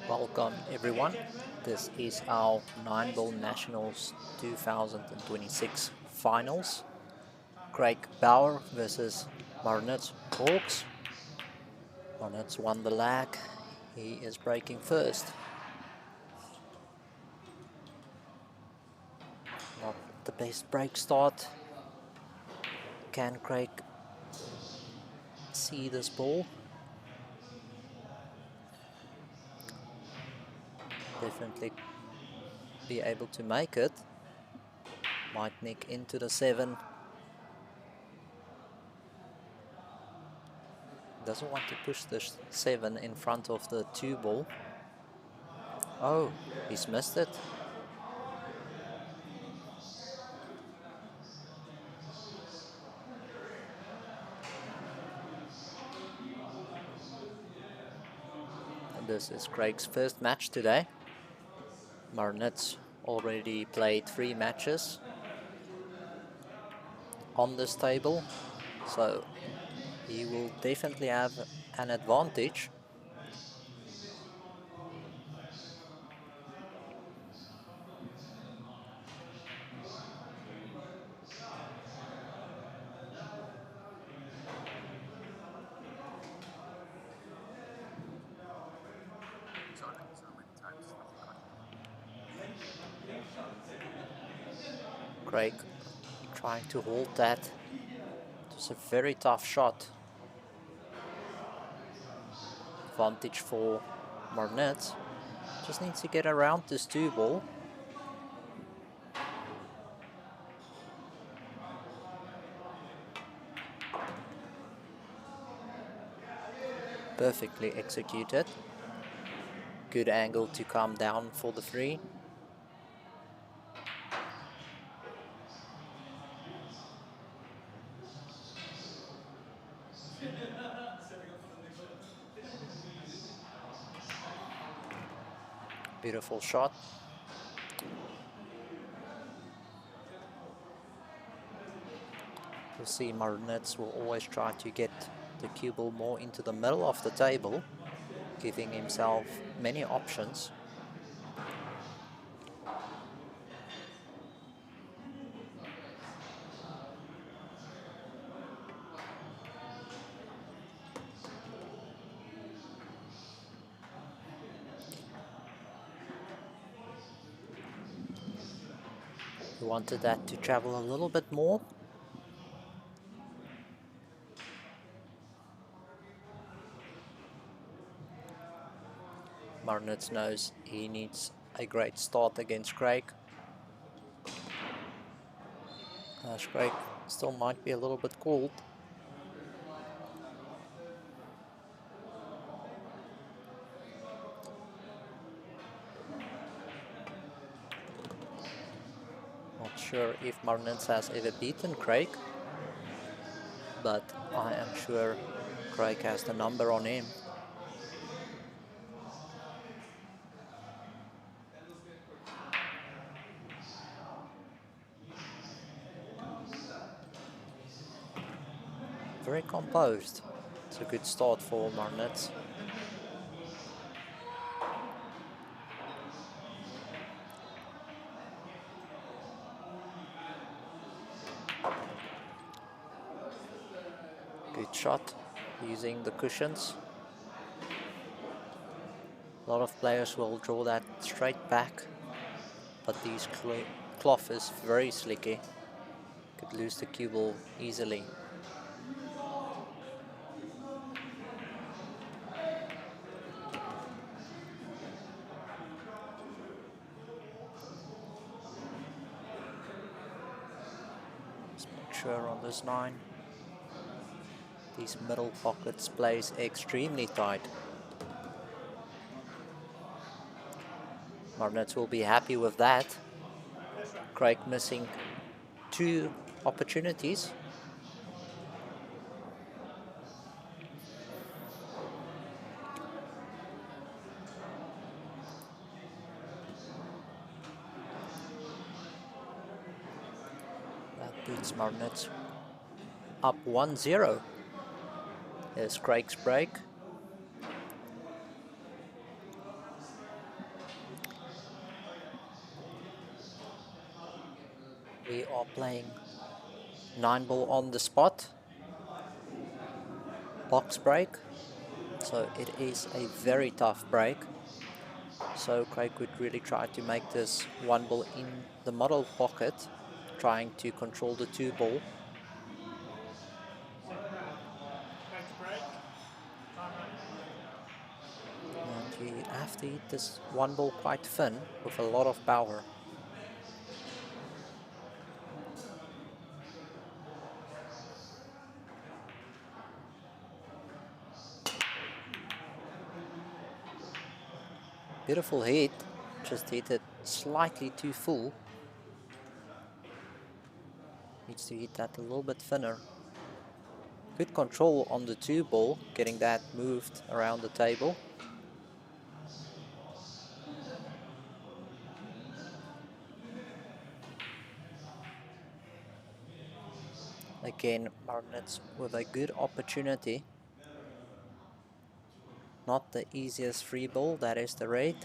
Welcome everyone. This is our 9-ball Nationals 2026 finals. Craig Bouwer versus Marnitz Hawks. Marnitz won the lag. He is breaking first. Not the best break start. Can Craig see this ball? Definitely be able to make it. Might nick into the 7. Doesn't want to push the 7 in front of the 2 ball. Oh, he's missed it. And this is Craig's first match today. Marnitz already played 3 matches on this table, so he will definitely have an advantage. Craig trying to hold that. It's a very tough shot. Advantage for Marnitz. Just needs to get around this 2 ball. Perfectly executed. Good angle to come down for the 3. Beautiful shot. You'll see Marnitz will always try to get the cue ball more into the middle of the table, giving himself many options. He wanted that to travel a little bit more. Marnitz knows he needs a great start against Craig. Craig still might be a little bit cold. Not sure if Marnitz has ever beaten Craig, but I am sure Craig has the number on him. Very composed. It's a good start for Marnitz. Good shot using the cushions. A lot of players will draw that straight back, but these cloth is very slicky. Could lose the cue ball easily. Sure on this 9. These middle pockets plays extremely tight. Marnitz will be happy with that. Craig missing 2 opportunities. That beats Marnitz up 1-0. Here's Craig's break. We are playing 9-ball on the spot, box break, so it is a very tough break. So Craig would really try to make this 1-ball in the model pocket, trying to control the 2-ball. And you have to hit this 1-ball quite thin with a lot of power. Beautiful hit, just hit it slightly too full. Needs to hit that a little bit thinner. Good control on the 2-ball, getting that moved around the table. Again, Marnitz with a good opportunity. Not the easiest free ball, that is the rate.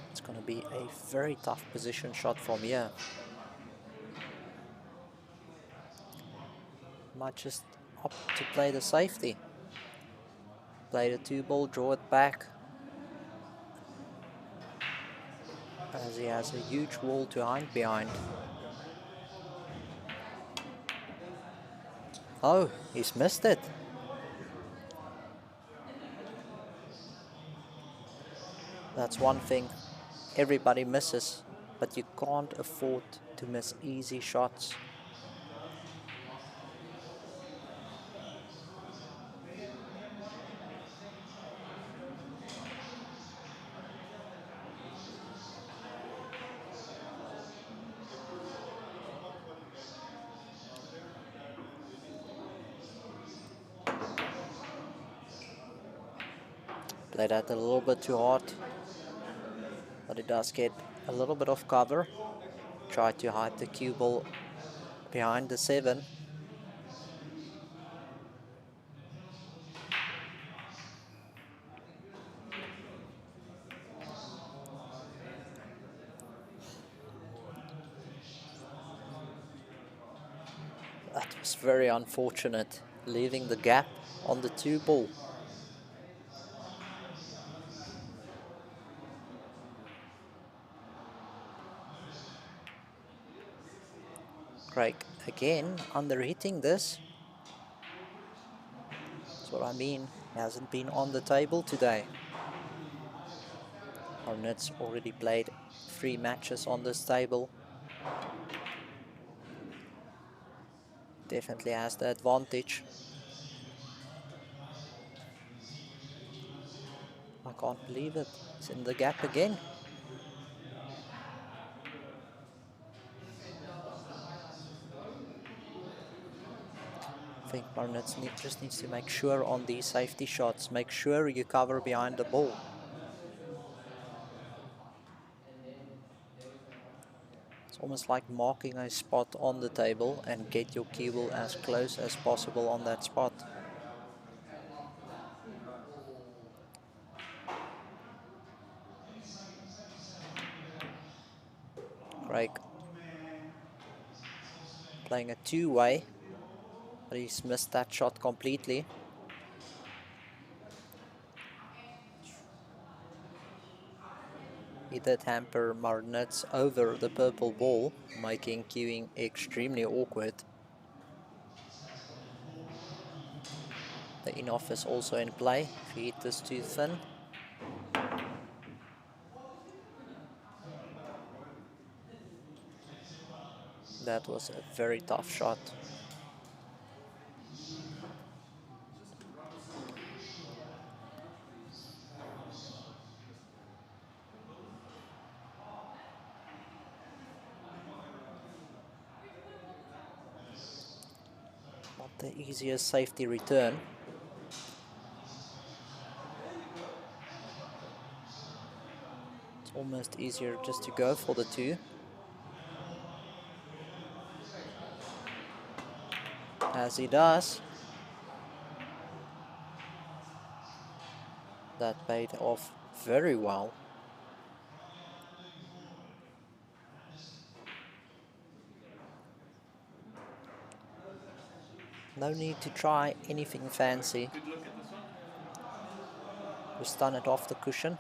It's going to be a very tough position shot from here. Might just opt to play the safety. Play the 2-ball, draw it back. As he has a huge wall to hide behind. Oh, he's missed it. That's one thing everybody misses, but you can't afford to miss easy shots. Play that a little bit too hard, but it does get a little bit of cover. Try to hide the cue ball behind the 7. That was very unfortunate, leaving the gap on the 2-ball. Craig again underhitting this. That's what I mean, he hasn't been on the table today. Marnitz already played 3 matches on this table. Definitely has the advantage. I can't believe it, it's in the gap again. I think Marnitz just needs to make sure on these safety shots, make sure you cover behind the ball. It's almost like marking a spot on the table and get your cue ball as close as possible on that spot. Craig playing a 2-way, but he's missed that shot completely. He did hamper Marnitz over the purple ball, making cueing extremely awkward. The in-off is also in play if you hit this too thin. That was a very tough shot. Not the easiest safety return. It's almost easier just to go for the 2. As he does. That paid off very well. No need to try anything fancy. Just stun it off the cushion.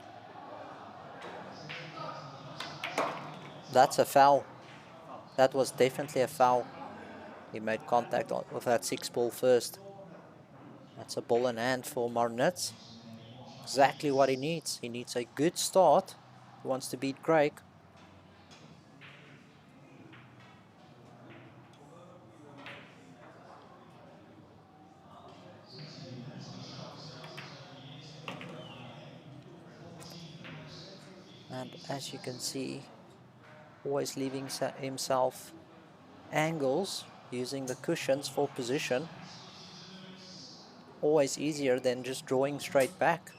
That's a foul. That was definitely a foul. He made contact with that 6-ball first. That's a ball in hand for Marnitz. Exactly what he needs. He needs a good start. He wants to beat Craig. And as you can see, always leaving himself angles, using the cushions for position. Always easier than just drawing straight back.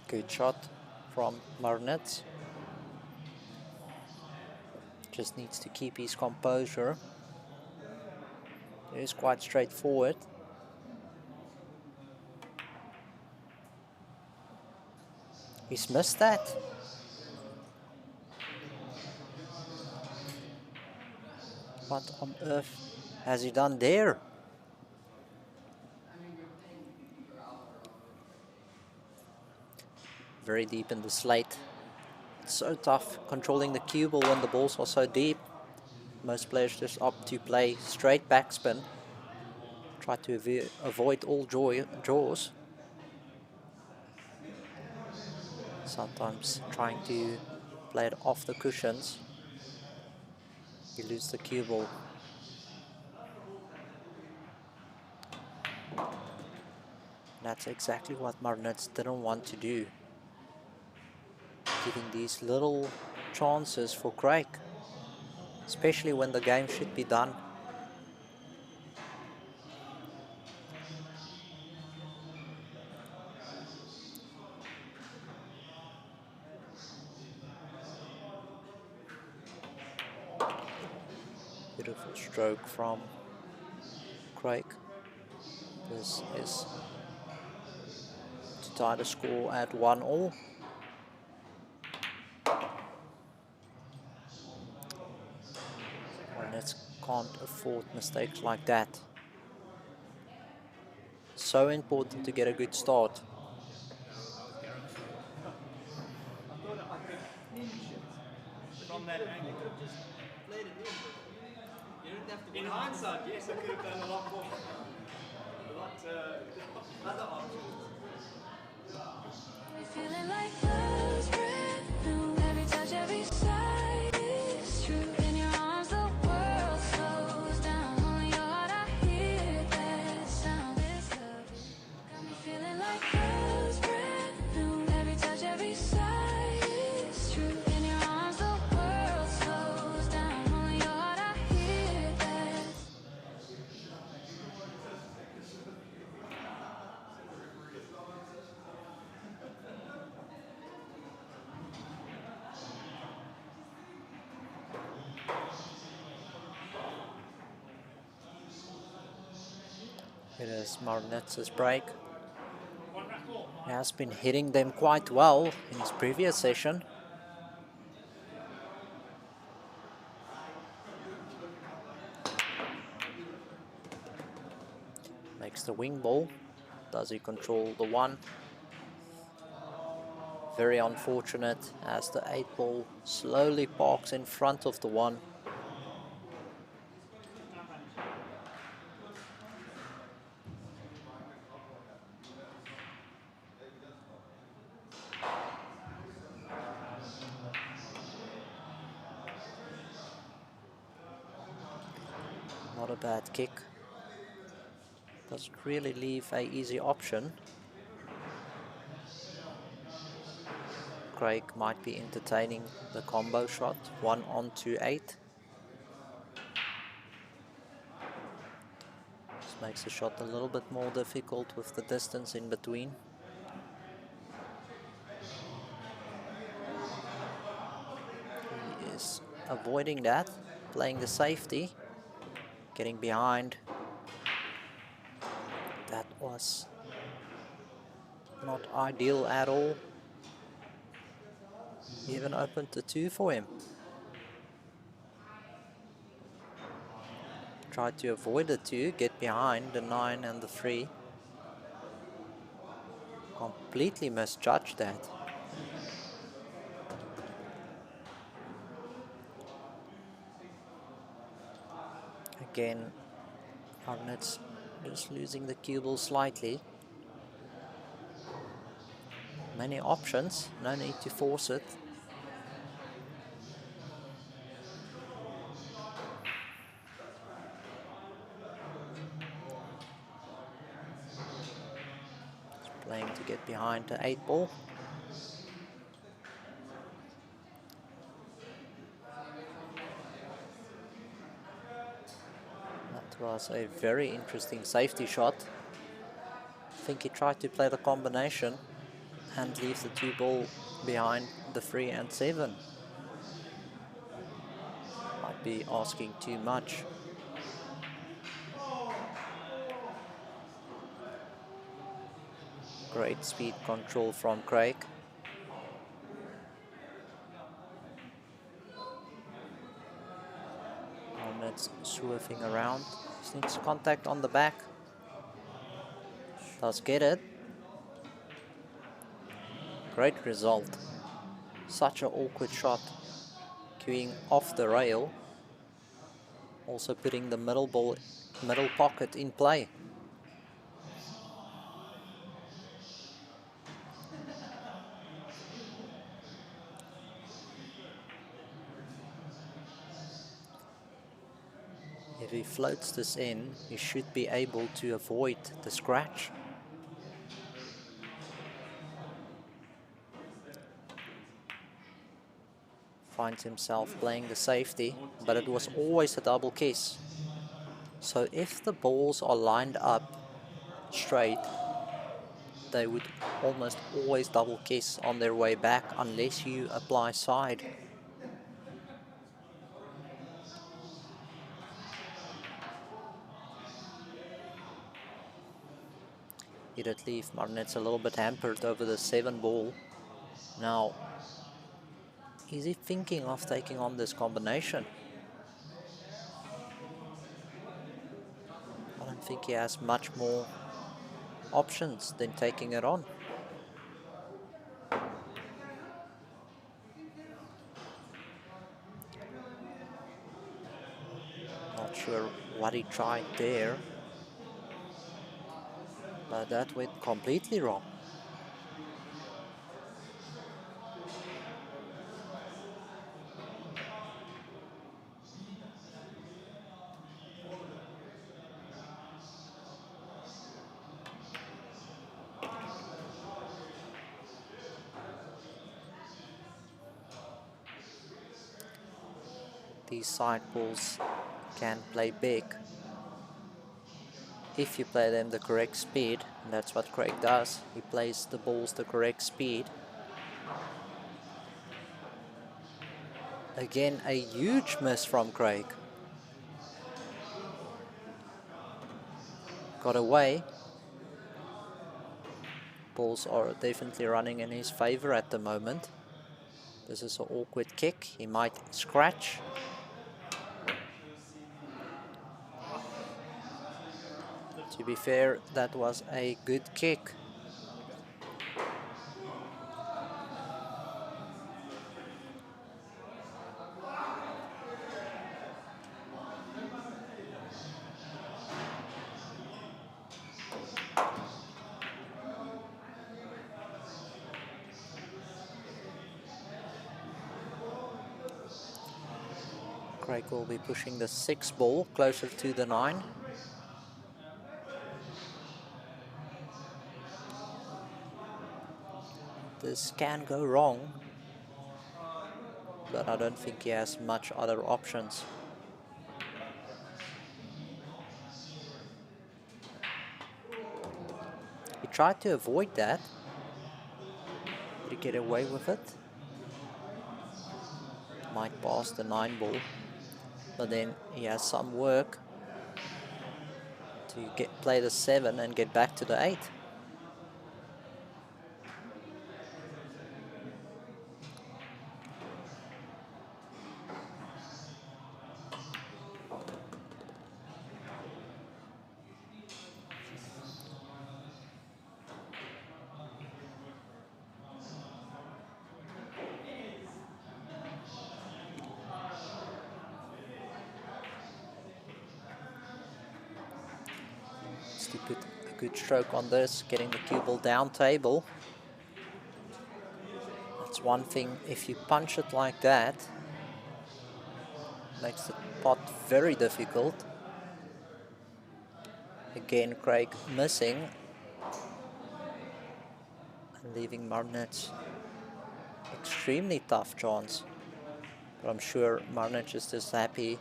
Good shot from Marnitz. Just needs to keep his composure. It is quite straightforward. He's missed that. What on earth has he done there? Very deep in the slate. It's so tough controlling the cue ball when the balls are so deep. Most players just opt to play straight backspin. Try to avoid all draws. Sometimes trying to play it off the cushions. You lose the cue ball. That's exactly what Marnitz didn't want to do. Giving these little chances for Craig, especially when the game should be done. Beautiful stroke from Craig. This is to tie the score at 1-1. Marnitz can't afford mistakes like that. So important to get a good start. From that angle, just played it in. You didn't have to. In hindsight, yes, I could have done a lot more. A lot other options. Feeling like love's brand new. Every touch, every sight is true. In your arms, the world slows down. Only your heart, I hear that sound. This love got me feeling like love's brand new. Every touch, every sight is true. In your arms, the world slows down. Only your heart, I hear that. It is Marnitz's break. He has been hitting them quite well in his previous session. Makes the wing ball. Does he control the one? Very unfortunate as the 8-ball slowly parks in front of the one. Not a bad kick. Doesn't really leave an easy option. Craig might be entertaining the combo shot, 1-on-2-8. This makes the shot a little bit more difficult with the distance in between. is avoiding that, playing the safety, getting behind. That was not ideal at all. Even opened the 2 for him. Tried to avoid the 2, get behind the 9 and the 3. Completely misjudged that. Again, Marnitz just losing the cue ball slightly. Many options, no need to force it. Just playing to get behind the 8 ball. That was a very interesting safety shot. I think he tried to play the combination and leave the 2 ball behind the 3 and 7. Might be asking too much. Great speed control from Craig. Marnitz swerving around. Just needs contact on the back. Does get it. Great result. Such an awkward shot. Queuing off the rail. Also putting the middle pocket in play. If he floats this in, he should be able to avoid the scratch. Finds himself playing the safety, but it was always a double kiss. So if the balls are lined up straight, they would almost always double kiss on their way back unless you apply side. He did leave Marnitz a little bit hampered over the 7 ball. Now, is he thinking of taking on this combination? I don't think he has much more options than taking it on. Not sure what he tried there, but that went completely wrong. These side balls can play big if you play them the correct speed, and that's what Craig does. He plays the balls the correct speed. Again, a huge miss from Craig. Got away. Balls are definitely running in his favor at the moment. This is an awkward kick. He might scratch. To be fair, that was a good kick. Craig will be pushing the 6 ball closer to the 9. This can go wrong, but I don't think he has much other options. He tried to avoid that. Did he get away with it? might pass the 9 ball, but then he has some work to play the 7 and get back to the 8. To put a good stroke on this, getting the cue ball down table. That's one thing, if you punch it like that, makes the pot very difficult. Again, Craig missing and leaving Marnitz extremely tough chance. But I'm sure Marnitz is just happy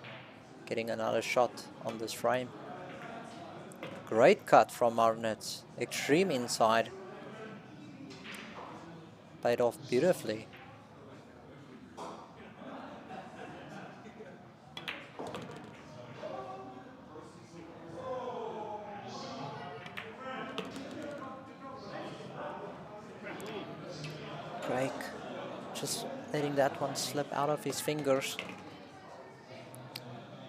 getting another shot on this frame. Great cut from Marnitz, extreme inside. Paid off beautifully. Craig just letting that one slip out of his fingers.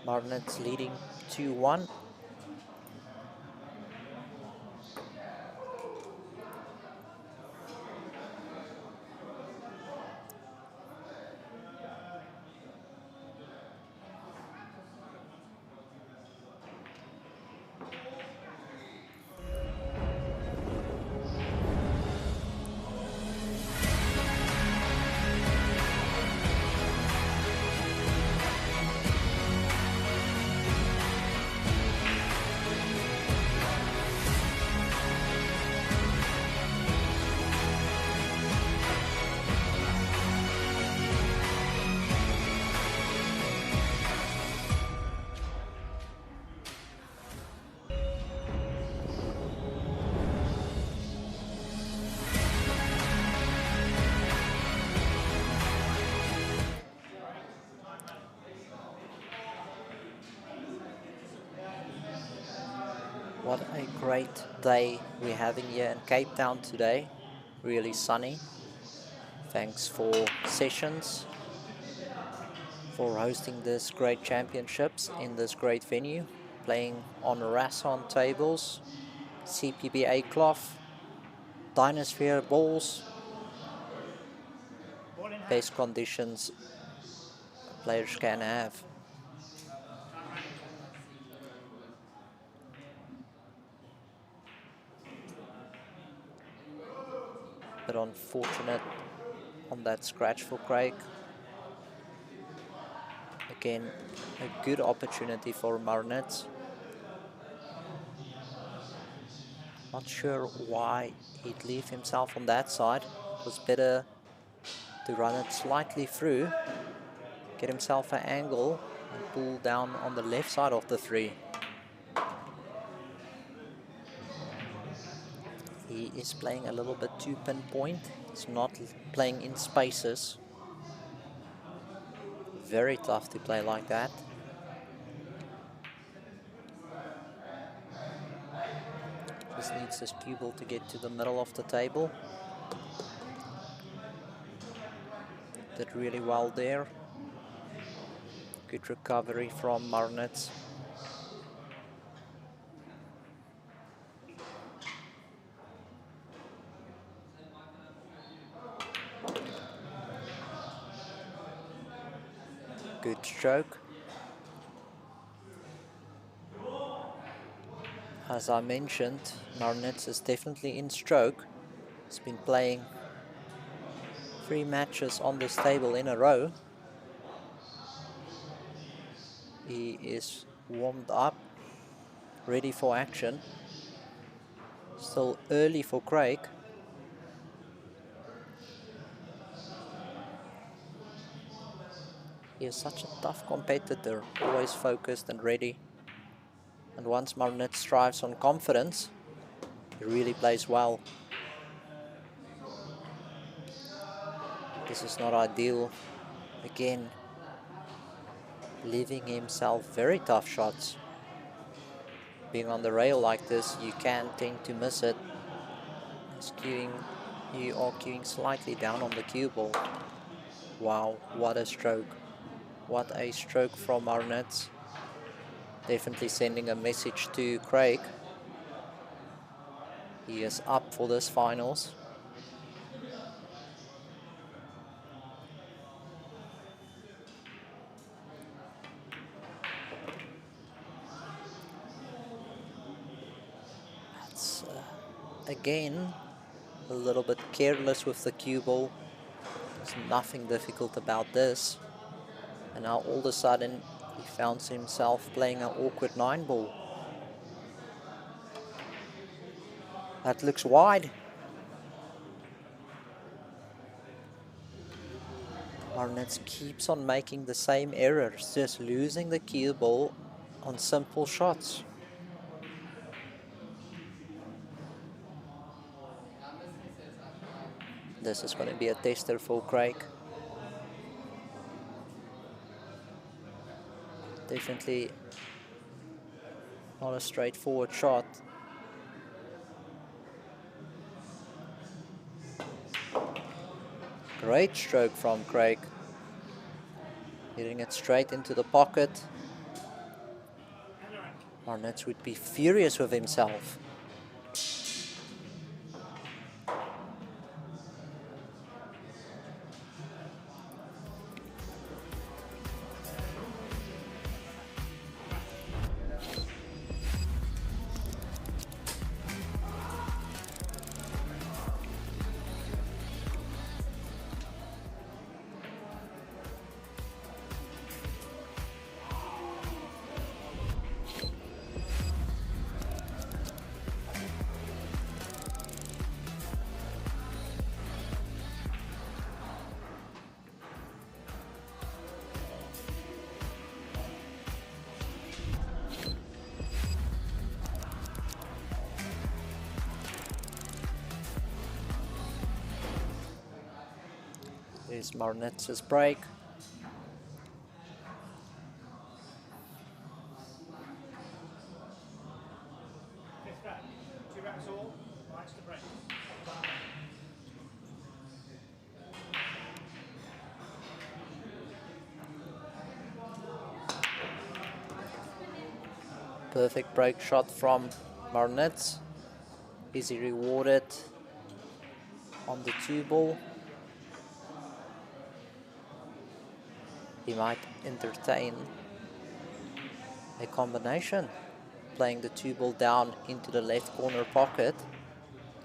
Marnitz leading 2-1. What a great day we're having here in Cape Town today. Really sunny. Thanks for Sessions for hosting this great championships in this great venue. Playing on Rasson tables, CPBA cloth, Dynasphere balls. Best conditions players can have. But unfortunate on that scratch for Craig. Again, a good opportunity for Marnitz. Not sure why he'd leave himself on that side. It was better to run it slightly through, get himself an angle and pull down on the left side of the 3. He is playing a little bit too pinpoint. He's not playing in spaces. Very tough to play like that. Just needs this cue ball to get to the middle of the table. Did really well there. Good recovery from Marnitz. Good stroke. As I mentioned, Marnitz is definitely in stroke. He's been playing 3 matches on this table in a row. He is warmed up, ready for action. Still early for Craig. He is such a tough competitor, always focused and ready. And once Marnitz strives on confidence, he really plays well. This is not ideal. Again, leaving himself very tough shots. Being on the rail like this, you can tend to miss it. You are queuing slightly down on the cue ball. Wow, what a stroke. What a stroke from Marnitz. Definitely sending a message to Craig. He is up for this finals. That's again a little bit careless with the cue ball. There's nothing difficult about this. And now all of a sudden he finds himself playing an awkward 9 ball. That looks wide. Marnitz keeps on making the same errors, just losing the cue ball on simple shots. This is going to be a tester for Craig. Definitely not a straightforward shot. Great stroke from Craig. Hitting it straight into the pocket. Marnitz would be furious with himself. There's Marnitz's break. Perfect break shot from Marnitz. Is he rewarded on the 2 ball? He might entertain a combination, playing the 2 ball down into the left corner pocket,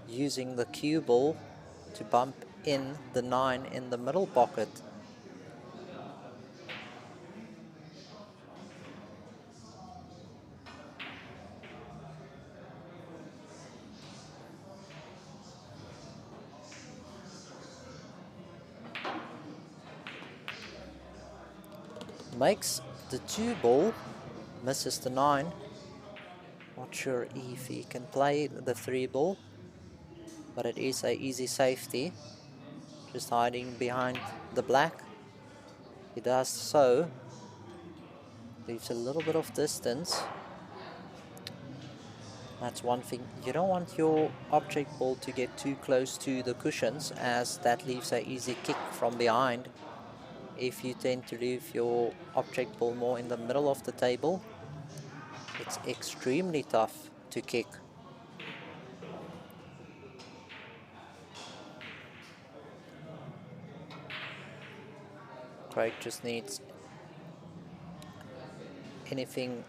using the cue ball to bump in the 9 in the middle pocket. Makes the 2 ball, misses the 9. Not sure if he can play the 3 ball, but it is a easy safety. Just hiding behind the black. He does so. Leaves a little bit of distance. That's one thing. You don't want your object ball to get too close to the cushions, as that leaves an easy kick from behind. If you tend to leave your object ball more in the middle of the table, it's extremely tough to kick. Craig just needs anything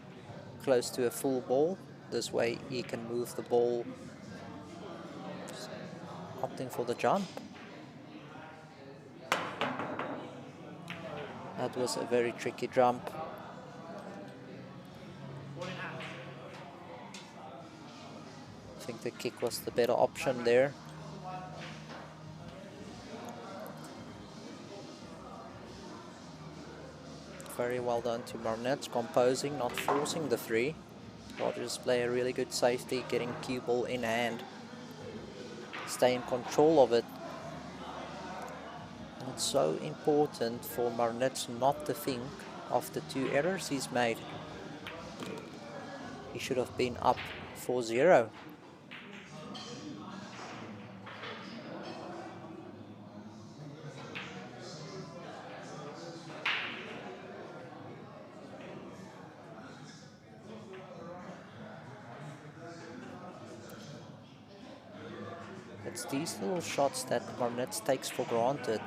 close to a full ball. This way he can move the ball, opting for the jump. That was a very tricky jump. I think the kick was the better option there. Very well done to Marnitz, composing, not forcing the 3. Rogers play a really good safety, getting cue ball in hand. Stay in control of it. And it's so important for Marnitz not to think of the 2 errors he's made. He should have been up 4-0. It's these little shots that Marnitz takes for granted.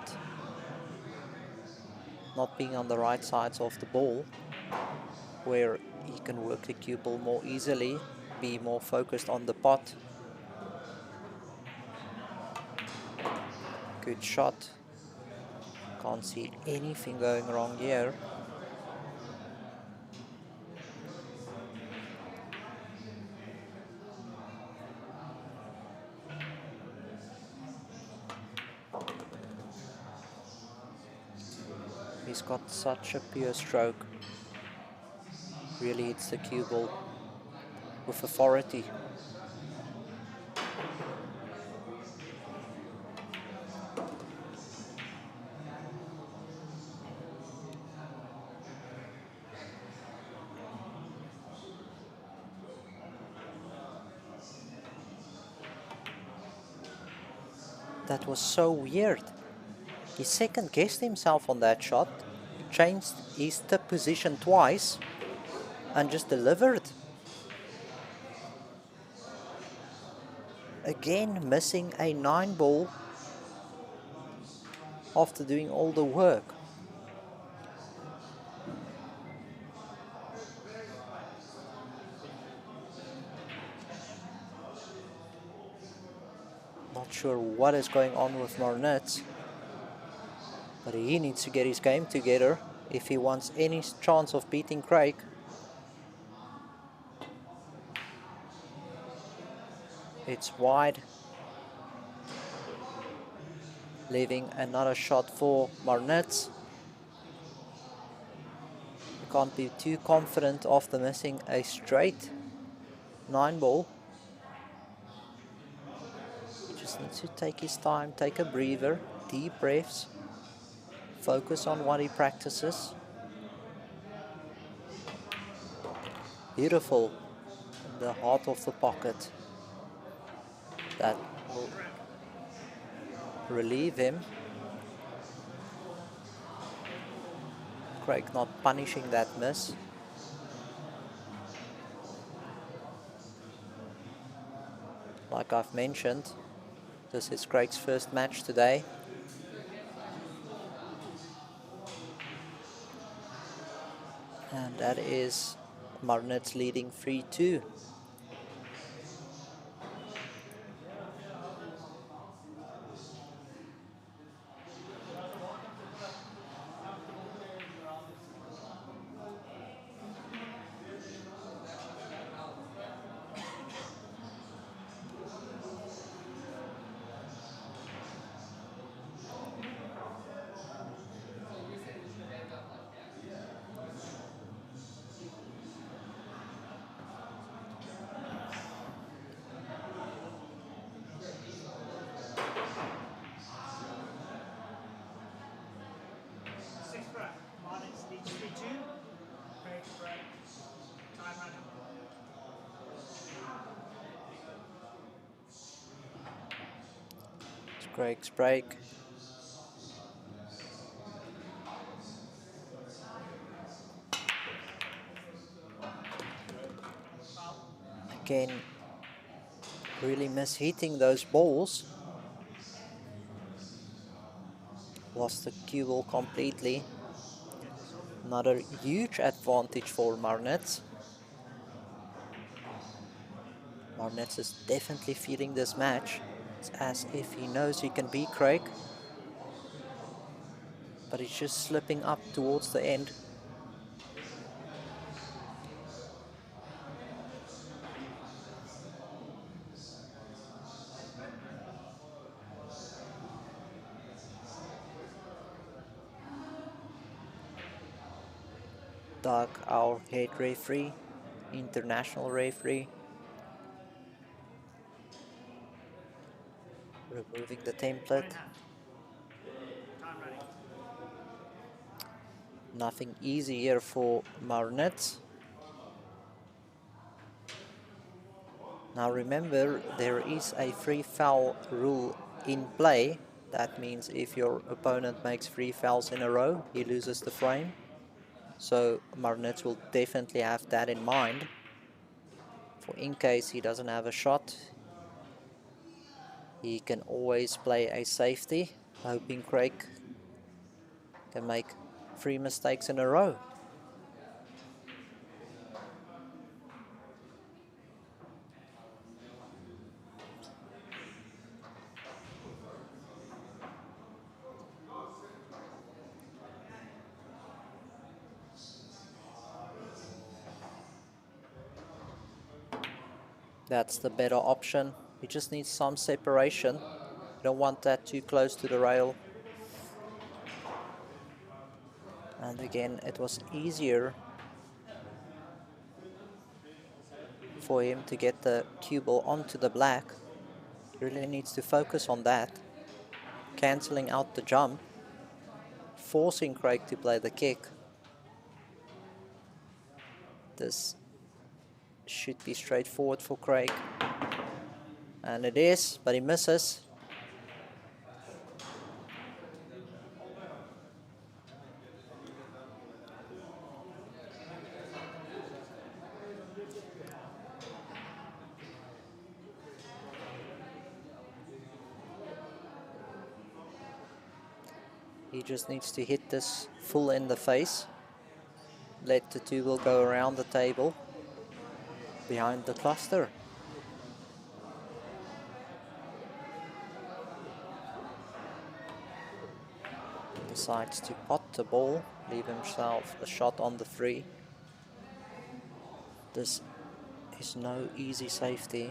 Not being on the right sides of the ball, where he can work the cue ball more easily, be more focused on the pot. Good shot. Can't see anything going wrong here. He's got such a pure stroke. Really hits the cue ball with authority. That was so weird. He second guessed himself on that shot. He changed his tip position twice and just delivered. Again missing a 9 ball after doing all the work. Not sure what is going on with Marnitz, but he needs to get his game together if he wants any chance of beating Craig. It's wide, leaving another shot for Marnitz. You can't be too confident after missing a straight 9 ball. He just needs to take his time, take a breather, deep breaths, focus on what he practices. Beautiful, in the heart of the pocket. That will relieve him. Craig not punishing that miss. Like I've mentioned, this is Craig's first match today. And that is Marnitz leading 3-2. Marnitz leads 3-2. Craig break. Time running. It's Craig's break. Again, really mishitting those balls. Lost the cue ball completely. Another huge advantage for Marnitz. Marnitz is definitely feeling this match. It's as if he knows he can beat Craig, but he's just slipping up towards the end. Doug, our head referee, international referee, removing the template. Time running. Nothing easy here for Marnitz. Now remember, there is a free foul rule in play. That means if your opponent makes 3 fouls in a row, he loses the frame. So Marnitz will definitely have that in mind. For in case he doesn't have a shot, he can always play a safety, hoping Craig can make 3 mistakes in a row. That's the better option. You just need some separation. You don't want that too close to the rail. And again, it was easier for him to get the cue ball onto the black. He really needs to focus on that. Cancelling out the jump. Forcing Craig to play the kick. This should be straightforward for Craig. And it is, but he misses. He just needs to hit this full in the face. Let the two will go around the table behind the cluster. Decides to pot the ball, leave himself a shot on the free. This is no easy safety.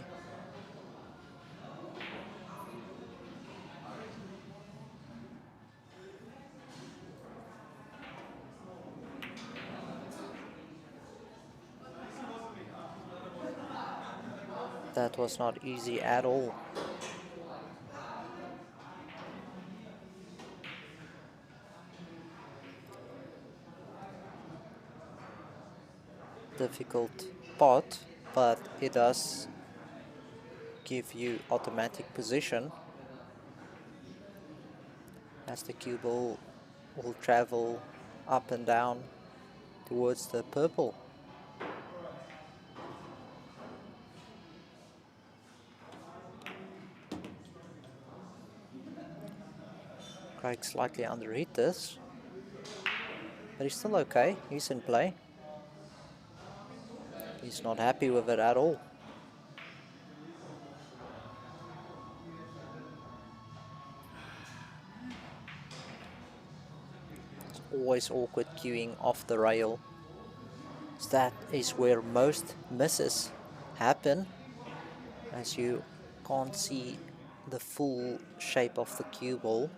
That was not easy at all. Difficult pot, but it does give you automatic position as the cue ball will travel up and down towards the purple. Craig slightly underhit this, but he's still okay. He's in play. He's not happy with it at all. It's always awkward cueing off the rail. So that is where most misses happen, as you can't see the full shape of the cue ball.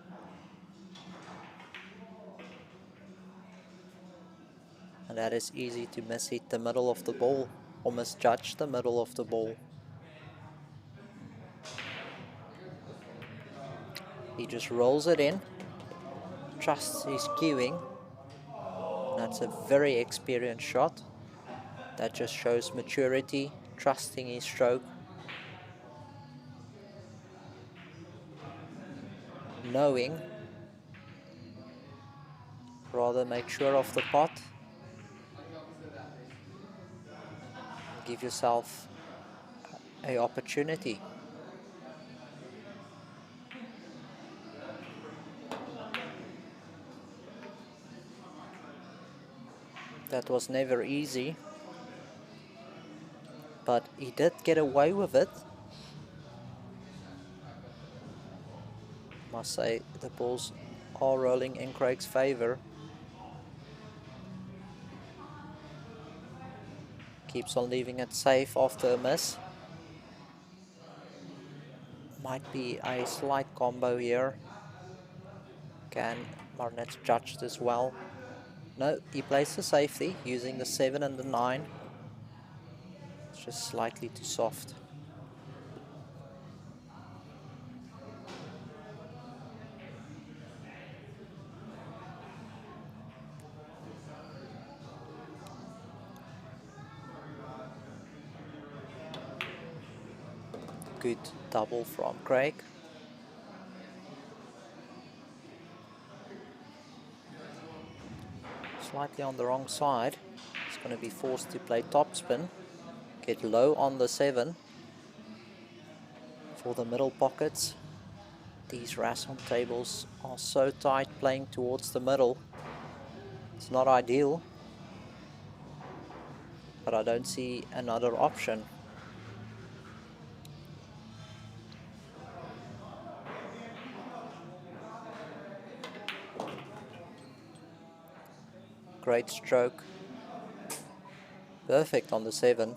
And that is easy to mishit the middle of the ball or misjudge the middle of the ball. He just rolls it in, trusts his cueing. That's a very experienced shot. That just shows maturity, trusting his stroke. Knowing, rather make sure of the pot. Give yourself an opportunity. That was never easy, but he did get away with it. Must say the balls are rolling in Craig's favor. Keeps on leaving it safe after a miss. Might be a slight combo here. Can Marnitz judge this well? No, he plays the safety using the 7 and the 9. It's just slightly too soft. good double from Craig. Slightly on the wrong side. He's going to be forced to play topspin. Get low on the 7 for the middle pockets. These Rasson tables are so tight playing towards the middle. It's not ideal, but I don't see another option. Great stroke. Perfect on the 7.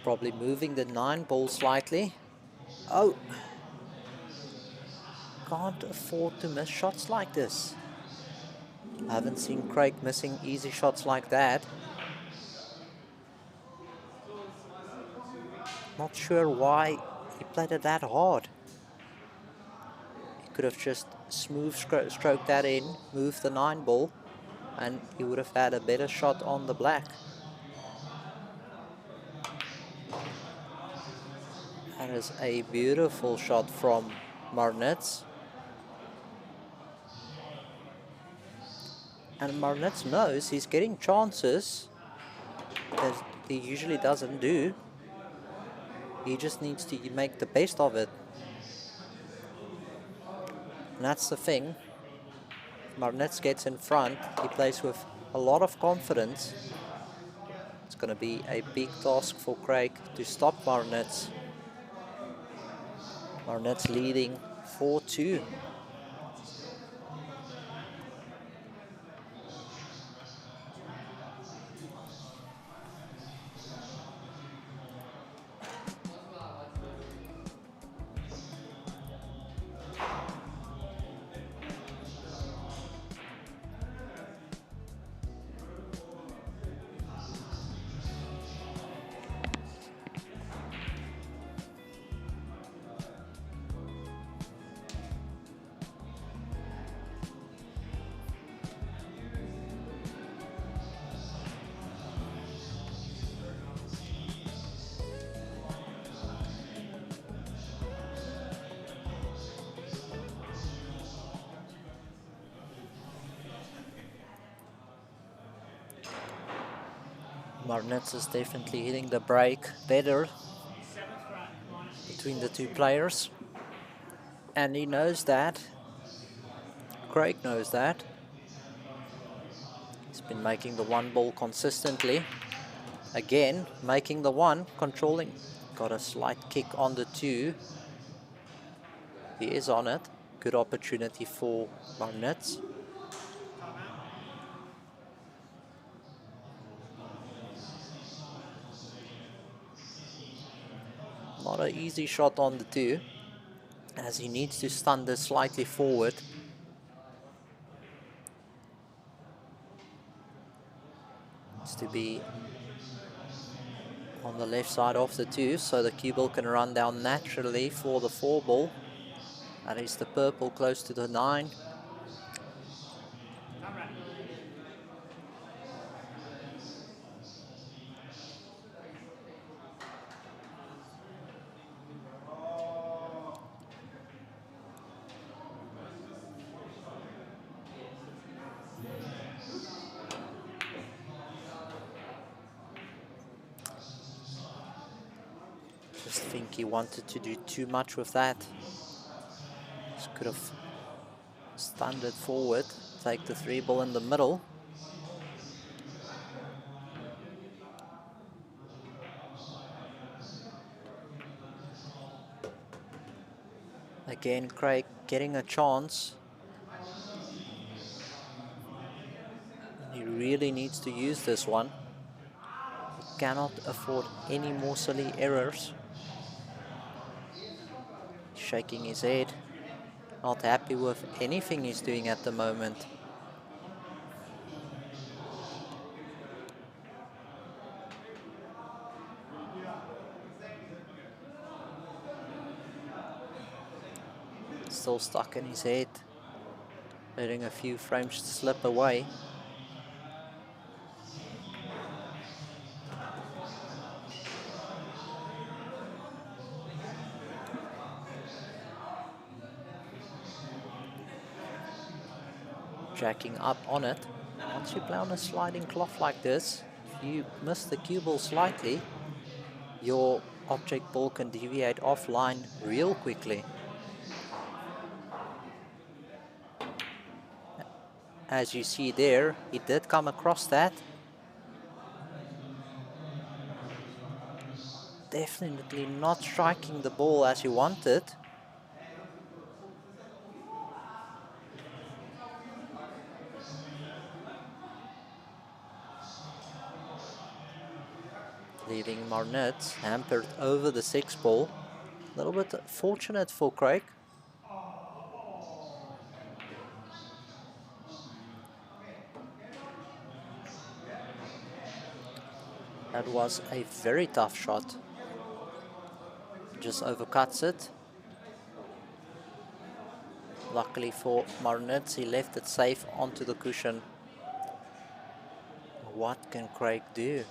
Probably moving the 9 ball slightly. Oh! Can't afford to miss shots like this. I haven't seen Craig missing easy shots like that. Not sure why he played it that hard. He could have just smooth stroked that in, moved the 9 ball, and he would have had a better shot on the black. That is a beautiful shot from Marnitz. And Marnitz knows he's getting chances that he usually doesn't do. He just needs to make the best of it. And that's the thing. Marnitz gets in front. He plays with a lot of confidence. It's going to be a big task for Craig to stop Marnitz. Marnitz leading 4-2. Marnitz is definitely hitting the break better between the two players. And he knows that. Craig knows that. He's been making the 1 ball consistently. Again, making the 1, controlling. Got a slight kick on the 2. He is on it. Good opportunity for Marnitz. Not an easy shot on the 2, as he needs to stun this slightly forward. Needs to be on the left side of the 2, so the cue ball can run down naturally for the 4 ball. That is the purple close to the 9. Just think he wanted to do too much with that. Just could have stunned it forward, take the 3 ball in the middle. Again, Craig getting a chance. He really needs to use this one. He cannot afford any more silly errors. Shaking his head. Not happy with anything he's doing at the moment. still stuck in his head, letting a few frames slip away. Jacking up on it. Once you play on a sliding cloth like this, if you miss the cue ball slightly, your object ball can deviate offline real quickly. As you see there, he did come across that. Definitely not striking the ball as he wanted. Leaving Marnitz hampered over the 6 ball. A little bit fortunate for Craig. That was a very tough shot. Just overcuts it. Luckily for Marnitz, he left it safe onto the cushion. What can Craig do?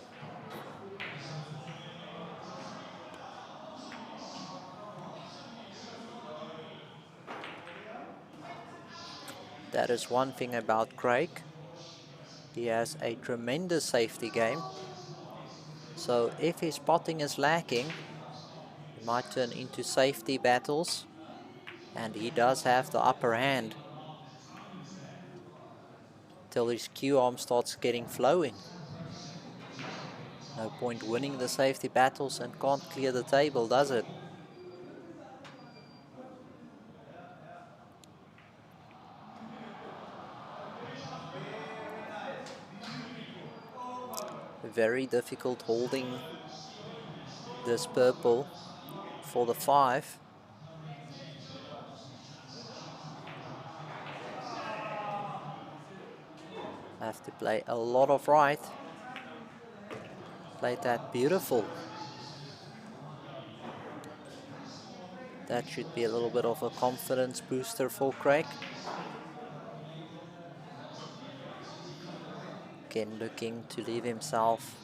That is one thing about Craig. He has a tremendous safety game. So if his spotting is lacking, it might turn into safety battles. And he does have the upper hand till his cue arm starts getting flowing. No point winning the safety battles and can't clear the table, does it? Very difficult holding this purple for the 5. Have to play a lot of right. Played that beautiful. That should be a little bit of a confidence booster for Craig. Again, looking to leave himself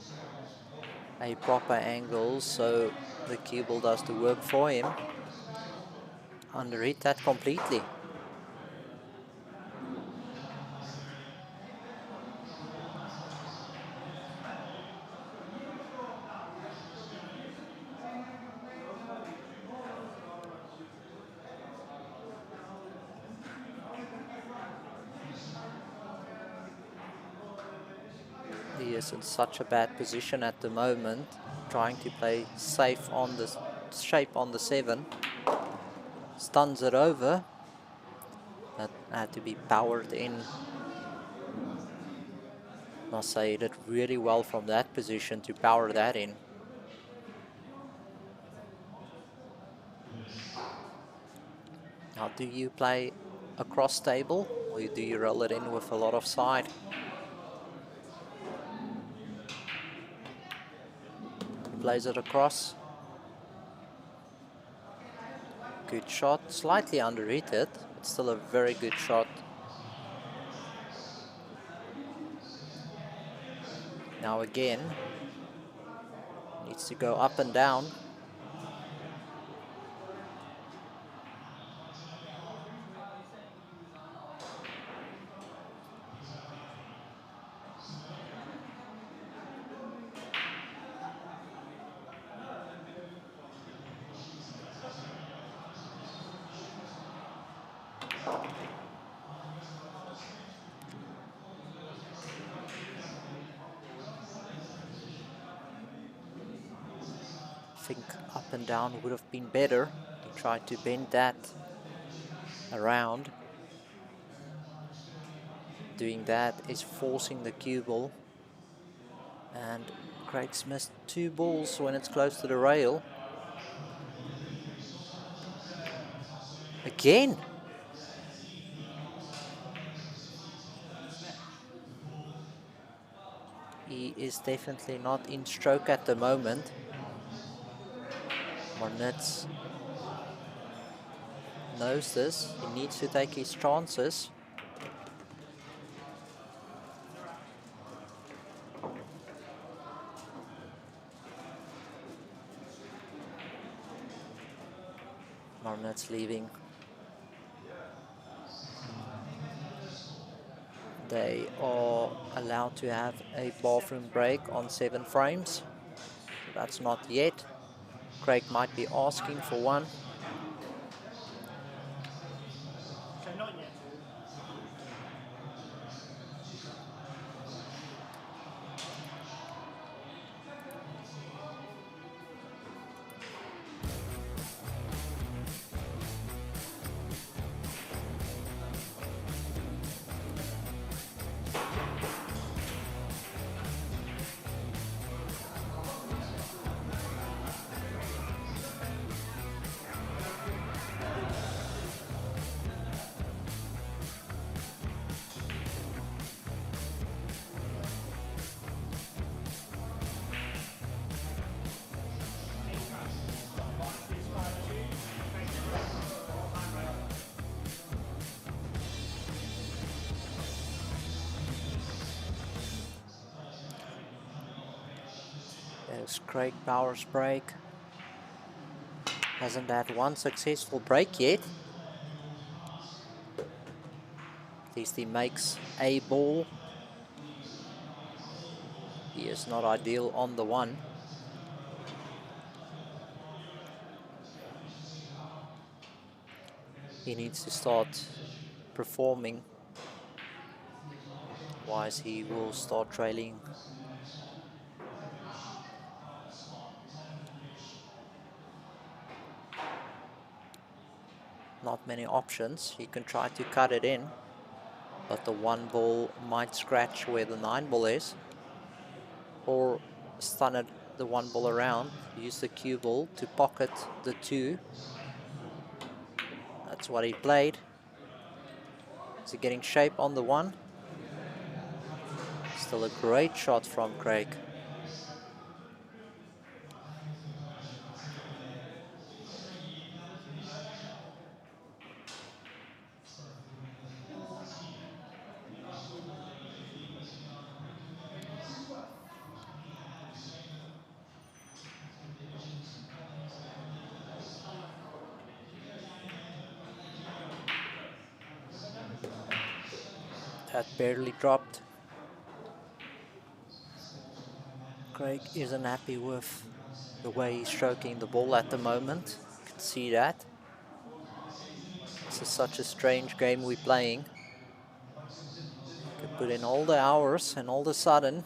a proper angle so the cue ball does the work for him. Underhit that completely. He is in such a bad position at the moment, trying to play safe on the shape on the 7. Stuns it over. That had to be powered in. Must say he did really well from that position to power that in. Now, do you play across table or do you roll it in with a lot of side? Plays it across. Good shot, slightly underrated, but still a very good shot. Now again, needs to go up and down. I think up and down would have been better. He tried to bend that around. Doing that is forcing the cue ball. And Craig's missed 2 balls when it's close to the rail. Again. He is definitely not in stroke at the moment. Marnitz knows this. He needs to take his chances. Marnitz leaving. They are allowed to have a bathroom break on 7 frames. That's not yet. Craig might be asking for one. Okay, not yet. There's Craig Bouwer's break. Hasn't had one successful break yet. At least he makes a ball. He is not ideal on the one. He needs to start performing. Otherwise he will start trailing. Not many options. He can try to cut it in, but the 1 ball might scratch where the 9 ball is, or stun it, the 1 ball around, use the cue ball to pocket the 2. That's what he played. Is he getting shape on the 1? Still a great shot from Craig. That barely dropped. Craig isn't happy with the way he's stroking the ball at the moment. You can see that. This is such a strange game we're playing. You can put in all the hours and all of a sudden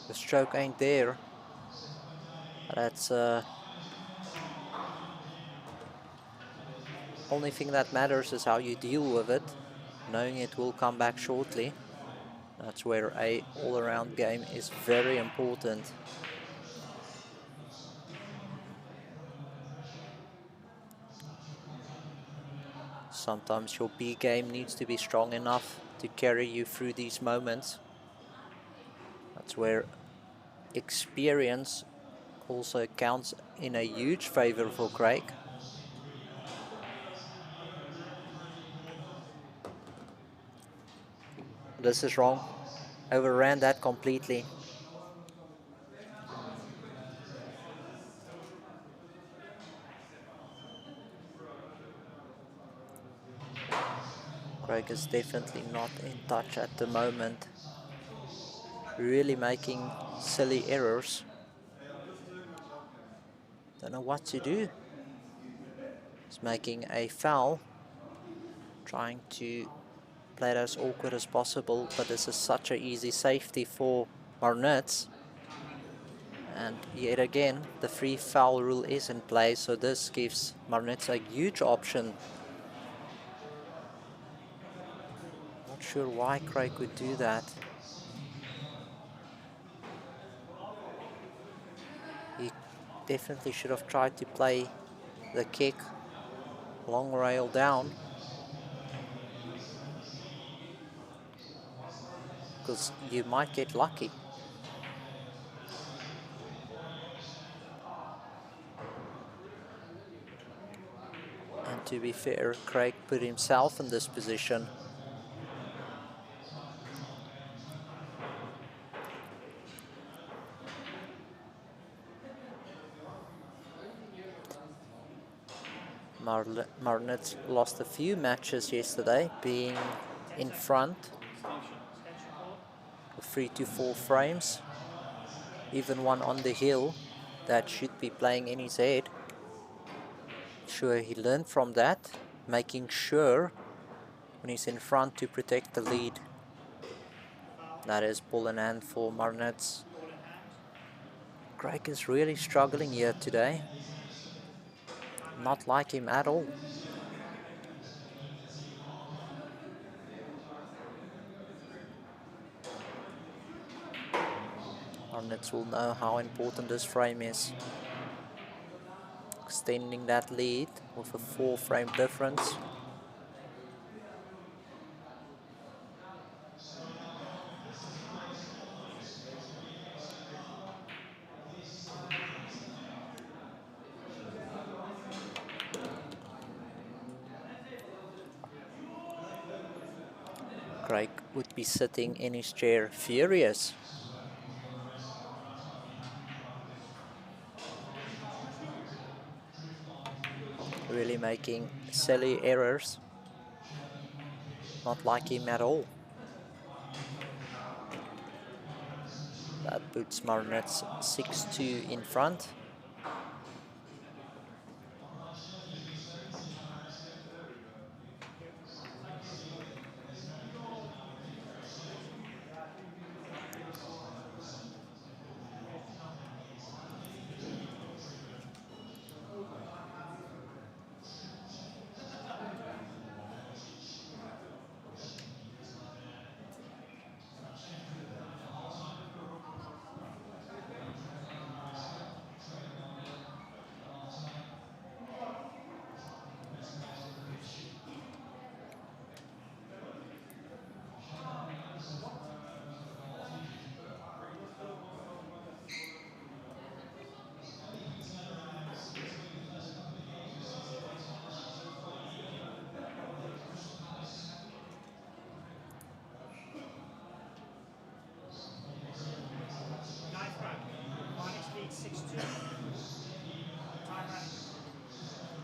the stroke ain't there. That's only thing that matters is how you deal with it, knowing it will come back shortly. That's where a all-around game is very important. Sometimes your B game needs to be strong enough to carry you through these moments. That's where experience also counts in a huge favor for Craig. This is wrong. Overran that completely. Craig is definitely not in touch at the moment. Really making silly errors. Don't know what to do. He's making a foul. Trying to play it as awkward as possible, but this is such an easy safety for Marnitz. And yet again, the free foul rule is in play, so this gives Marnitz a huge option. Not sure why Craig would do that. He definitely should have tried to play the kick long rail down, because you might get lucky. to be fair, Craig put himself in this position. Marnitz lost a few matches yesterday, being in front with 3 to 4 frames. Even one on the hill that should be playing in his head. Sure, he learned from that, making sure when he's in front to protect the lead. That is ball in hand for Marnitz. Craig is really struggling here today. Not like him at all. Marnitz will know how important this frame is. Extending that lead with a 4 frame difference. Craig would be sitting in his chair furious. Really making silly errors. Not like him at all. That puts Marnitz 6-2 in front.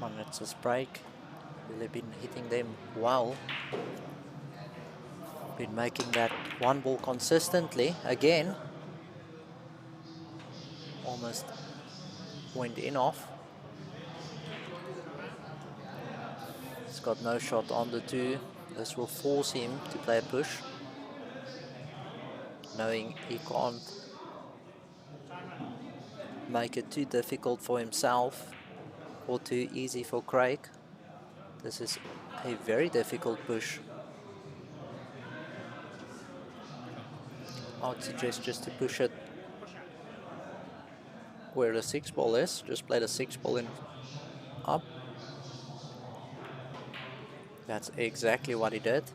Marnitz's break. Really been hitting them well. Been making that one ball consistently. Again, almost went in off. He's got no shot on the 2. This will force him to play a push, knowing he can't make it too difficult for himself or too easy for Craig. This is a very difficult push. I would suggest just to push it where the 6 ball is. Just play the 6 ball in up. That's exactly what he did.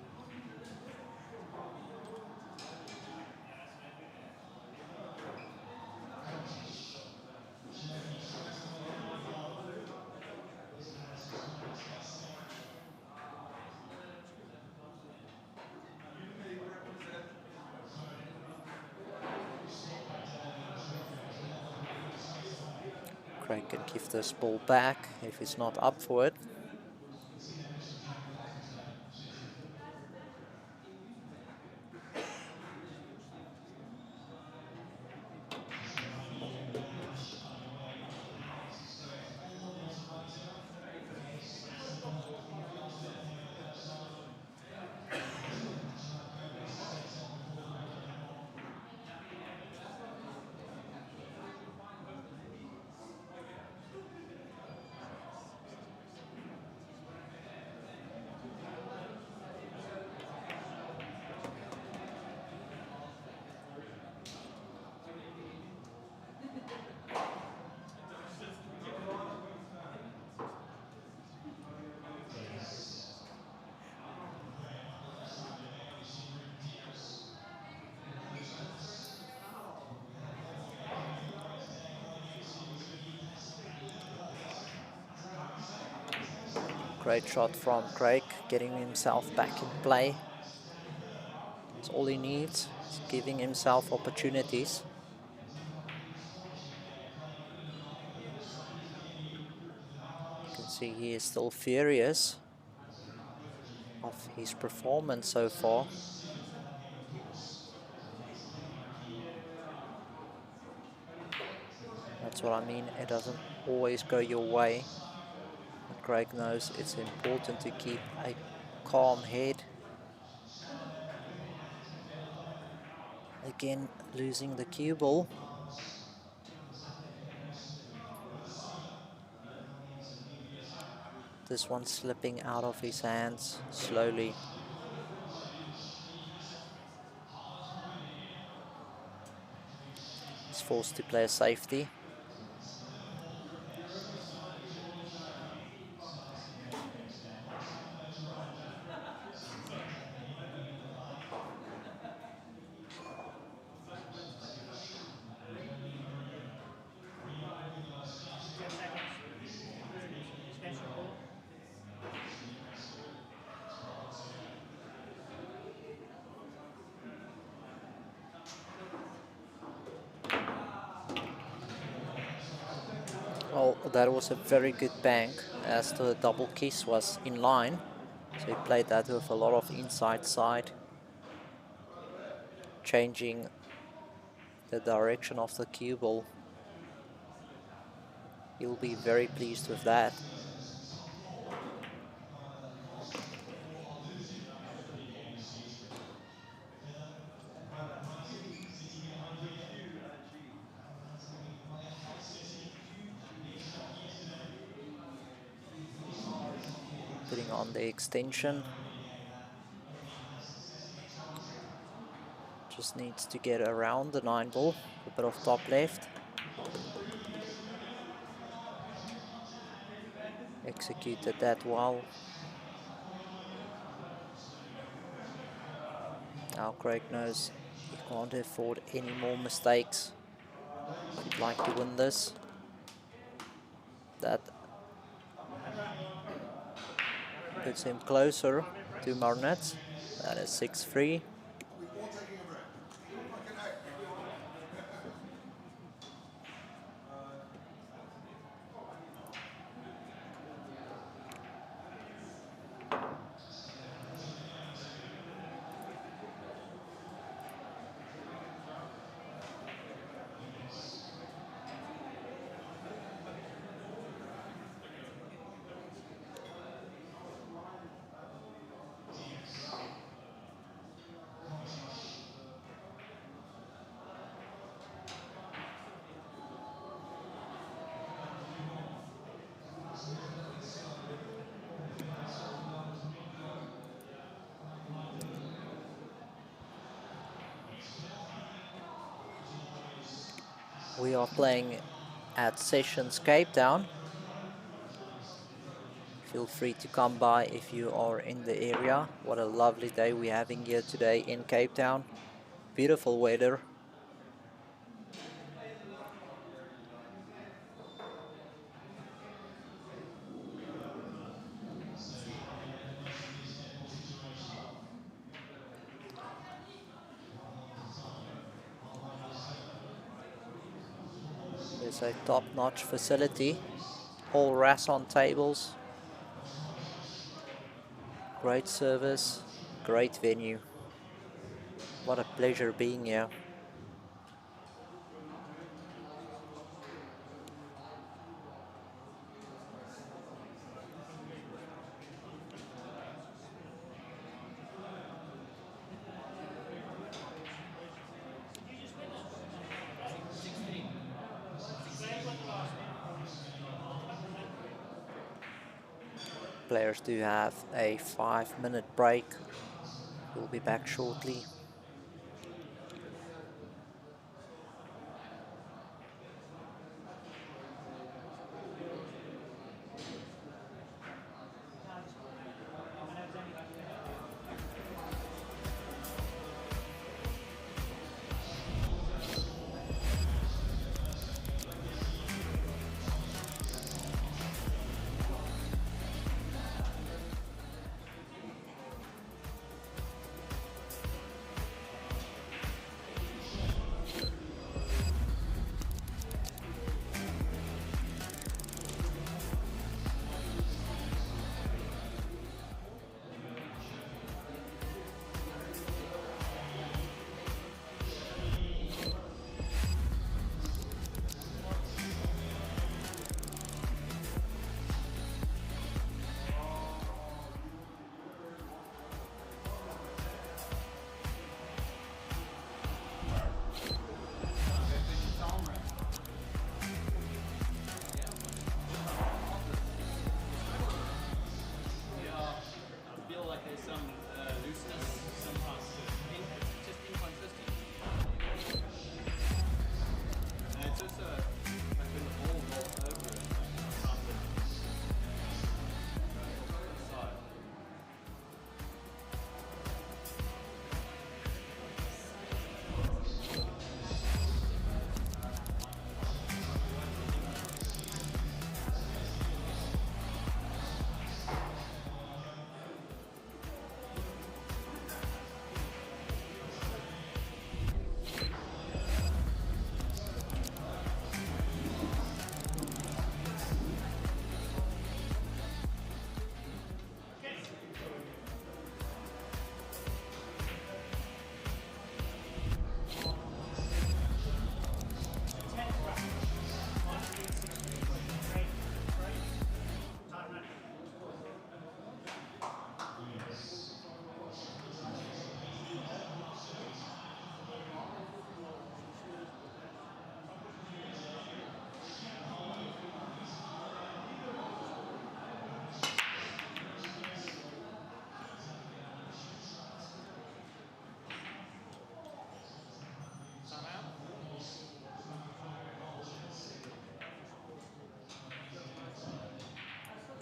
Craig can give this ball back if he's not up for it. Great shot from Craig, getting himself back in play. That's all he needs, is giving himself opportunities. You can see he is still furious of his performance so far. That's what I mean, it doesn't always go your way. But Craig knows it's important to keep a calm head. Again, losing the cue ball. This one slipping out of his hands slowly. He's forced to play a safety. Well, that was a very good bank as the double kiss was in line. So he played that with a lot of inside side, changing the direction of the cue ball. He'll be very pleased with that. Putting on the extension. Just needs to get around the 9 ball, a bit of top left. Executed that well. Now Craig knows he can't afford any more mistakes. He'd like to win this. That puts him closer to Marnitz. That is 6-3. We are playing at Sessions Cape Town. Feel free to come by if you are in the area. What a lovely day we're having here today in Cape Town. Beautiful weather. It's a top-notch facility, all Rasson tables, great service, great venue. What a pleasure being here. Players do have a 5-minute break. We'll be back shortly.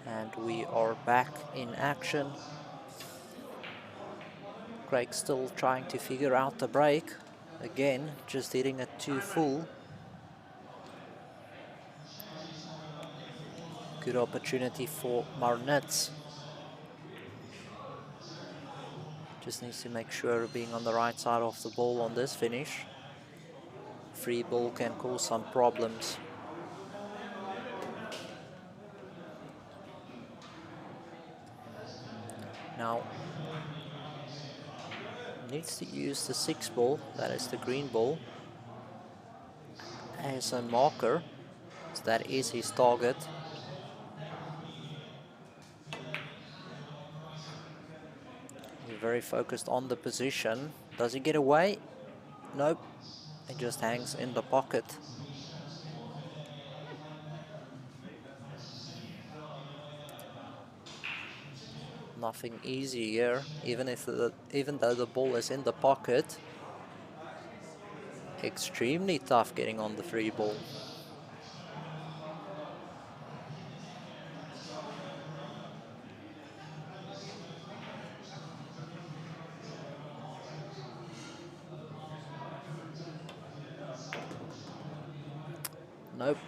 And we are back in action. Craig still trying to figure out the break. Again, just hitting it too full. Good opportunity for Marnitz. Just needs to make sure being on the right side of the ball on this finish. Free ball can cause some problems. Now, needs to use the 6 ball, that is the green ball, as a marker. So that is his target. He's very focused on the position. Does he get away? Nope. It just hangs in the pocket. Nothing easy here, even though the ball is in the pocket. Extremely tough getting on the free ball. Nope.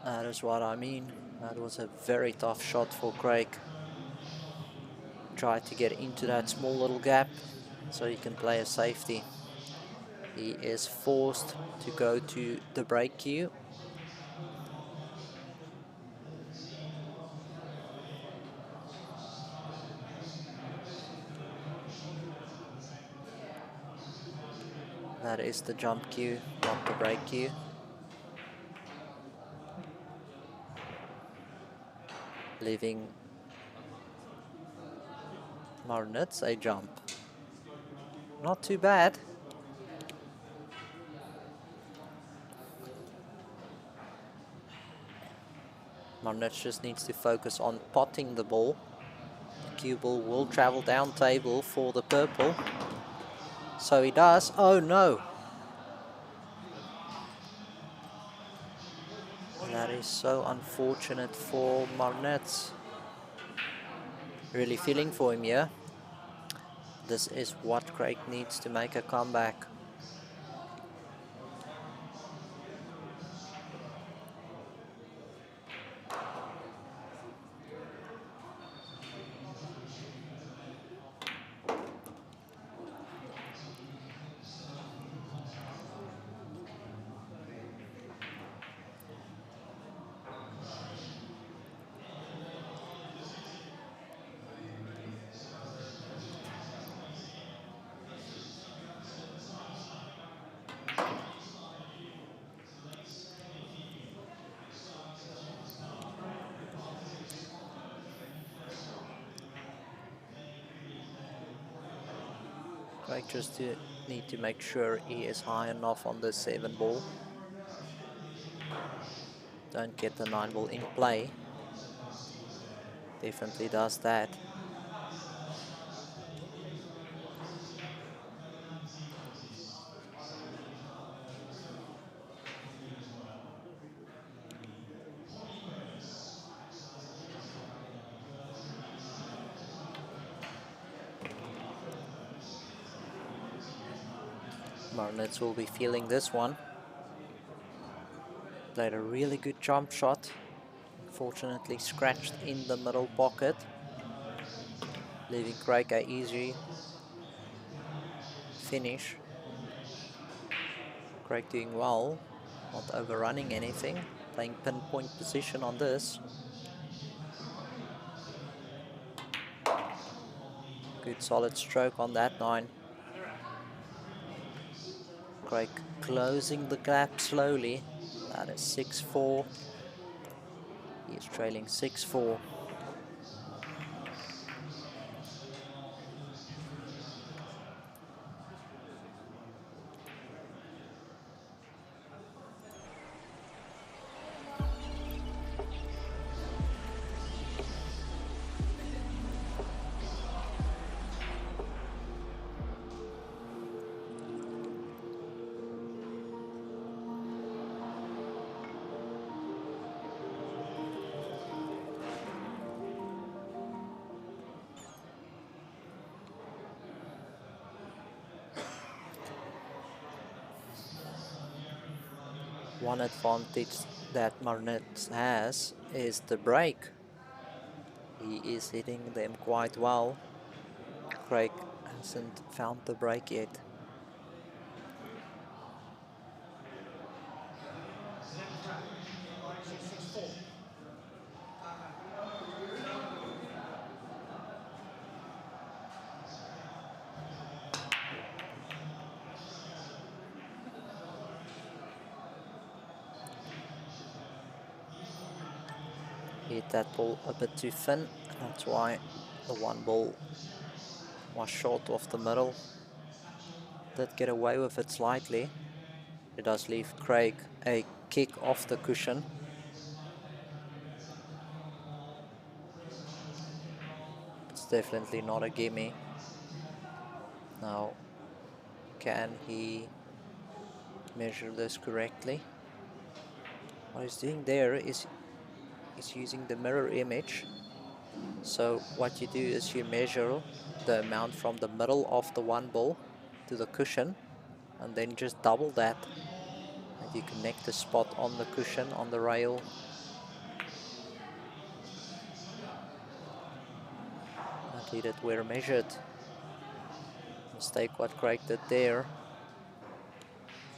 That is what I mean. That was a very tough shot for Craig. Tried to get into that small little gap so he can play a safety. He is forced to go to the break cue. That is the jump cue, not the break cue. Leaving Marnitz a jump. Not too bad. Marnitz just needs to focus on potting the ball. The cue ball will travel down table for the purple. So he does. Oh no! That is so unfortunate for Marnitz. Really feeling for him here. This is what Craig needs to make a comeback. Craig just need to make sure he is high enough on the 7 ball. Don't get the 9 ball in play. Definitely does that. Marnitz will be feeling this one. Played a really good jump shot. Fortunately scratched in the middle pocket, leaving Craig a easy finish. Craig doing well, not overrunning anything, playing pinpoint position on this. Good solid stroke on that 9. Craig closing the gap slowly. That is 6-4. He is trailing 6-4. One advantage that Marnitz has is the break. He is hitting them quite well. Craig hasn't found the break yet. Hit that ball a bit too thin. That's why the one ball was short of the middle. Did get away with it slightly. It does leave Craig a kick off the cushion. It's definitely not a gimme. Now, can he measure this correctly? What he's doing there is using the mirror image. So what you do is you measure the amount from the middle of the one ball to the cushion, and then just double that. And you connect the spot on the cushion, on the rail. And leave it where measured. Mistake what Craig did there.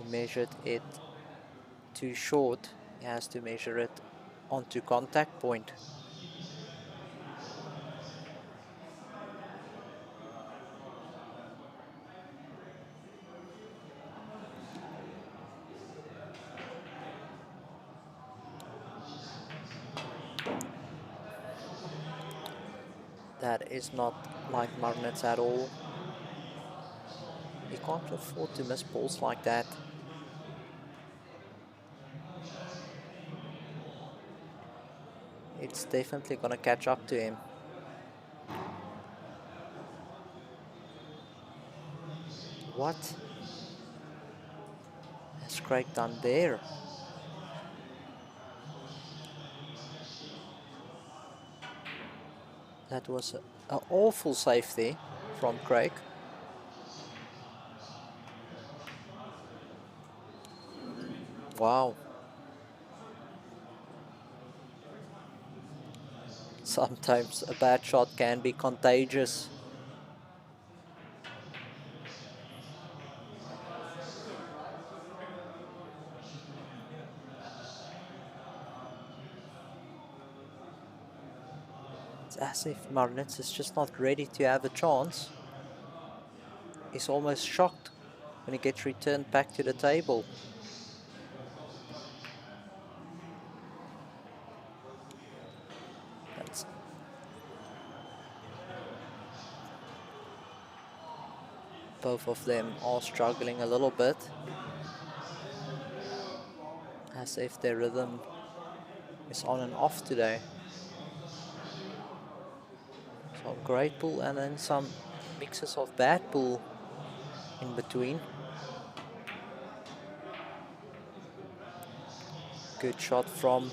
He measured it too short. He has to measure it onto contact point. That is not like Marnitz at all. He can't afford to miss balls like that. It's definitely gonna catch up to him. What has Craig done there? That was an awful safety from Craig. Wow. Sometimes a bad shot can be contagious. It's as if Marnitz is just not ready to have a chance. He's almost shocked when he gets returned back to the table. That's both of them are struggling a little bit, as if their rhythm is on and off today. Some great pull and then some mixes of bad pull in between. Good shot from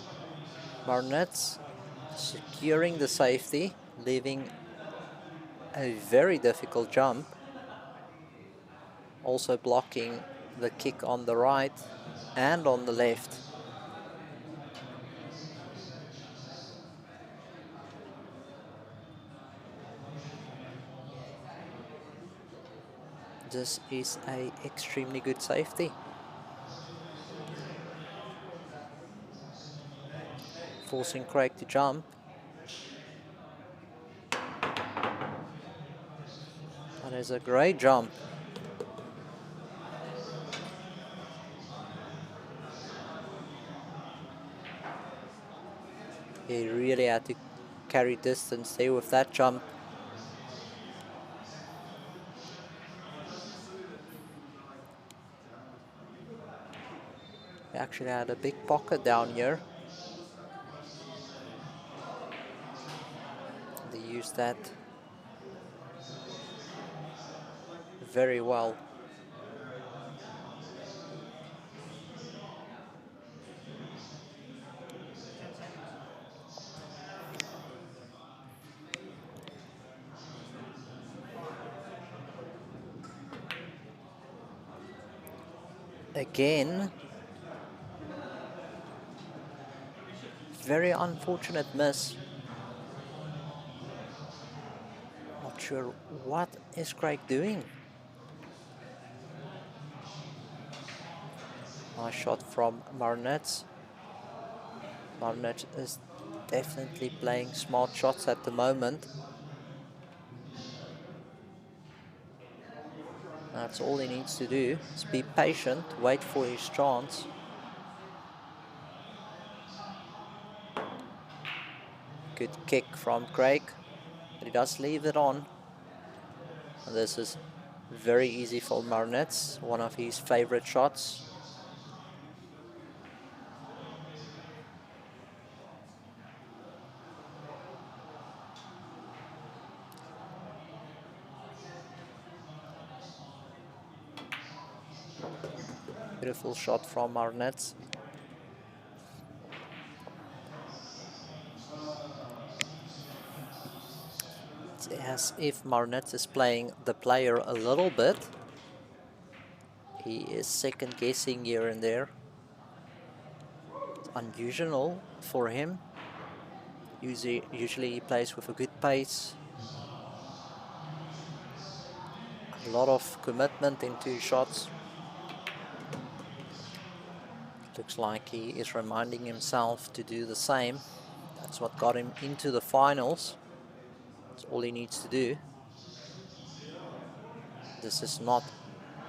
Marnitz, securing the safety, leaving a very difficult jump. Also blocking the kick on the right and on the left. This is an extremely good safety. Forcing Craig to jump. That is a great jump. He really had to carry distance there with that jump. He actually had a big pocket down here. They used that very well. Again, very unfortunate miss. Not sure what is Craig doing. Nice shot from Marnitz. Marnitz is definitely playing smart shots at the moment. That's all he needs to do, is be patient, wait for his chance. Good kick from Craig, but he does leave it on. And this is very easy for Marnitz, one of his favorite shots. Beautiful shot from Marnitz. It's as if Marnitz is playing the player a little bit. He is second guessing here and there. It's unusual for him. Usually he plays with a good pace. A lot of commitment into his shots. Looks like he is reminding himself to do the same. That's what got him into the finals. That's all he needs to do. This is not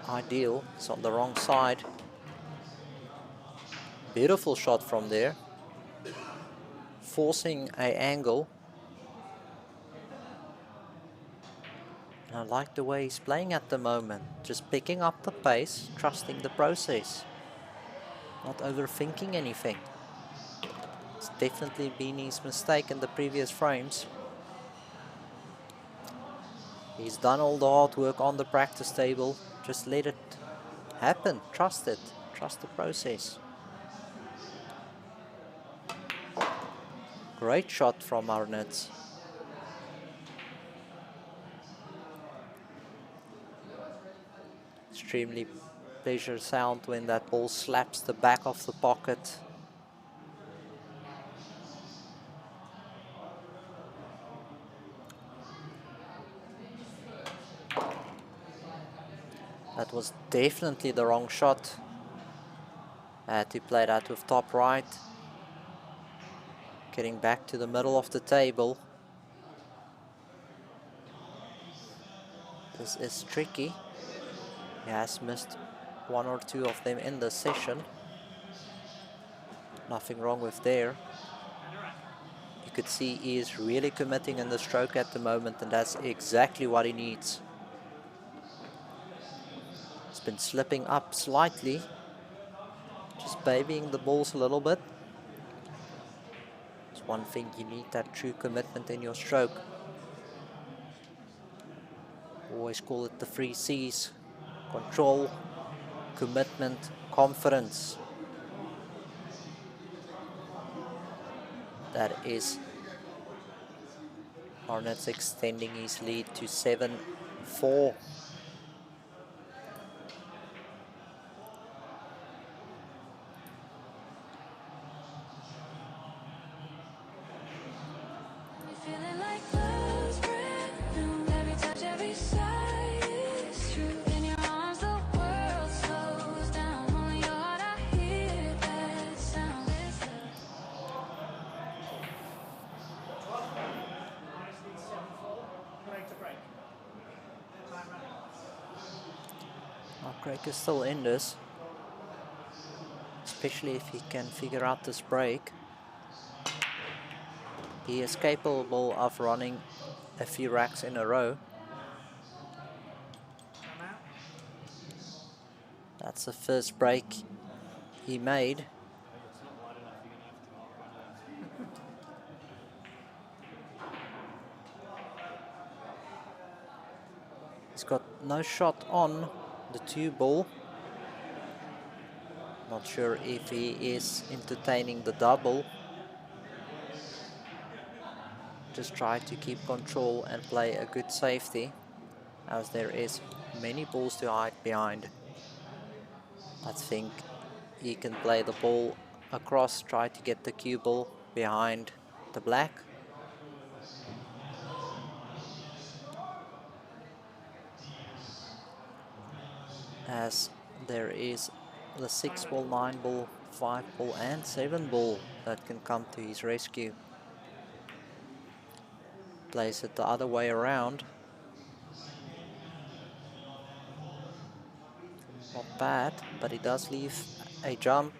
ideal. It's on the wrong side. Beautiful shot from there. Forcing an angle. And I like the way he's playing at the moment. Just picking up the pace, trusting the process. Not overthinking anything. It's definitely been his mistake in the previous frames. He's done all the hard work on the practice table. Just let it happen. Trust it. Trust the process. Great shot from Marnitz. Extremely pleasure sound when that ball slaps the back of the pocket. That was definitely the wrong shot. I had to play that with top right. Getting back to the middle of the table. This is tricky. He has missed one or two of them in the session. Nothing wrong with there. You could see he is really committing in the stroke at the moment, and that's exactly what he needs. It's been slipping up slightly. Just babying the balls a little bit. It's one thing, you need that true commitment in your stroke. Always call it the 3 C's. Control, commitment, confidence. That is Marnitz extending his lead to 7-4. Feeling like love's brand new. Every touch, every sigh is true. In your arms, the world slows down. Only your heart, I hear that sound. Oh, Craig is still in this. Especially if he can figure out this break. He is capable of running a few racks in a row. That's the first break he made. He's got no shot on the 2 ball. Not sure if he is entertaining the double. Just try to keep control and play a good safety, as there is many balls to hide behind. I think he can play the ball across, try to get the cue ball behind the black. As there is the 6 ball, 9 ball, 5 ball and 7 ball that can come to his rescue. Plays it the other way around. Not bad, but he does leave a jump.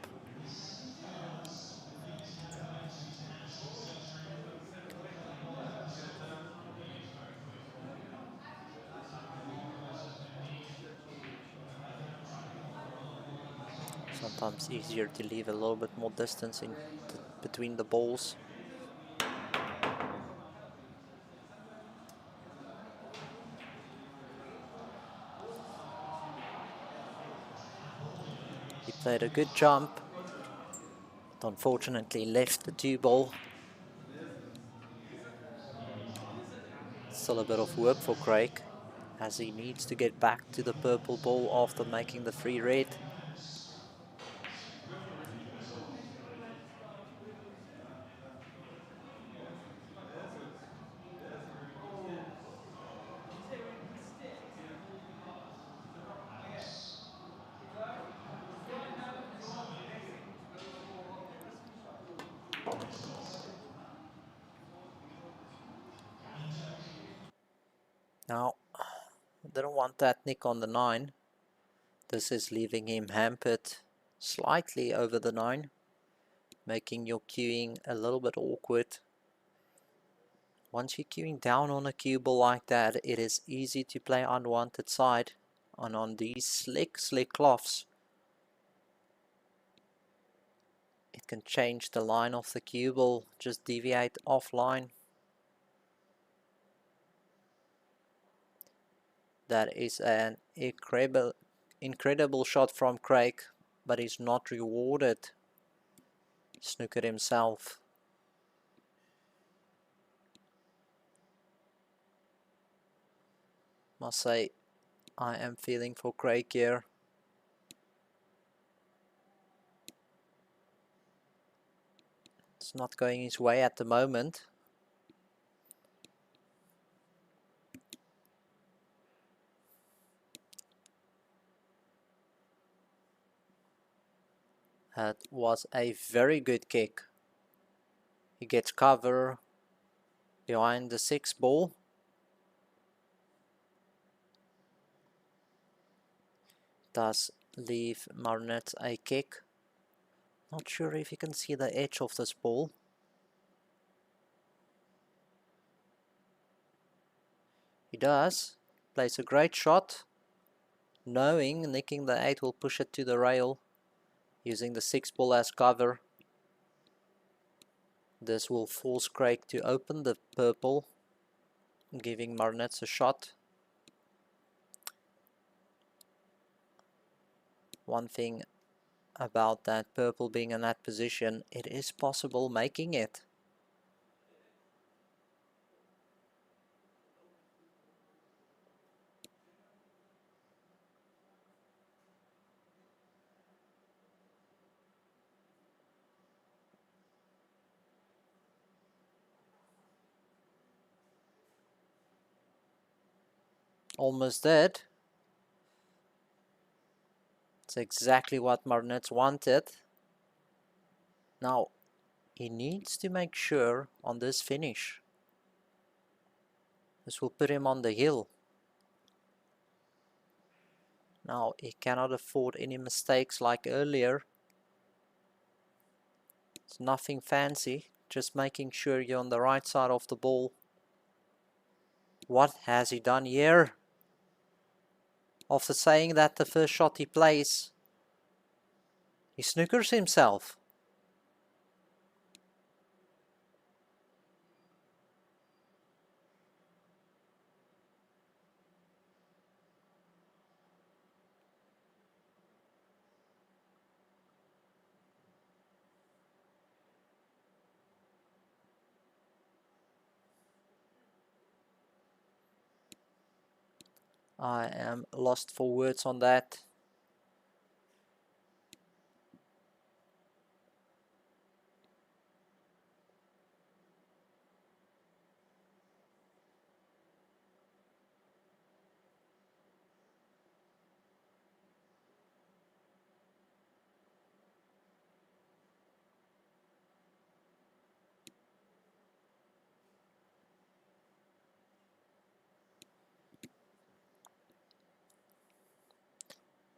Sometimes easier to leave a little bit more distance between the balls. He played a good jump, but unfortunately left the 2 ball. Still a bit of work for Craig, as he needs to get back to the purple ball after making the free red. Now, didn't want that nick on the 9. This is leaving him hampered slightly over the 9, making your queuing a little bit awkward. Once you're queuing down on a cue ball like that, it is easy to play unwanted side. And on these slick cloths, it can change the line of the cue ball, just deviate offline. That is an incredible shot from Craig, but he's not rewarded. Snookered himself. Must say, I am feeling for Craig here. It's not going his way at the moment. That was a very good kick. He gets cover behind the 6 ball. Does leave Marnitz a kick. Not sure if you can see the edge of this ball. He does. Plays a great shot, knowing nicking the 8 will push it to the rail, using the 6 ball as cover. This will force Craig to open the purple, giving Marnitz a shot. One thing about that purple being in that position, it is possible making it. Almost dead. It's exactly what Marnitz wanted. Now, he needs to make sure on this finish. This will put him on the hill. Now, he cannot afford any mistakes like earlier. It's nothing fancy, just making sure you're on the right side of the ball. What has he done here? After saying that the first shot he plays, he snookers himself. I am lost for words on that.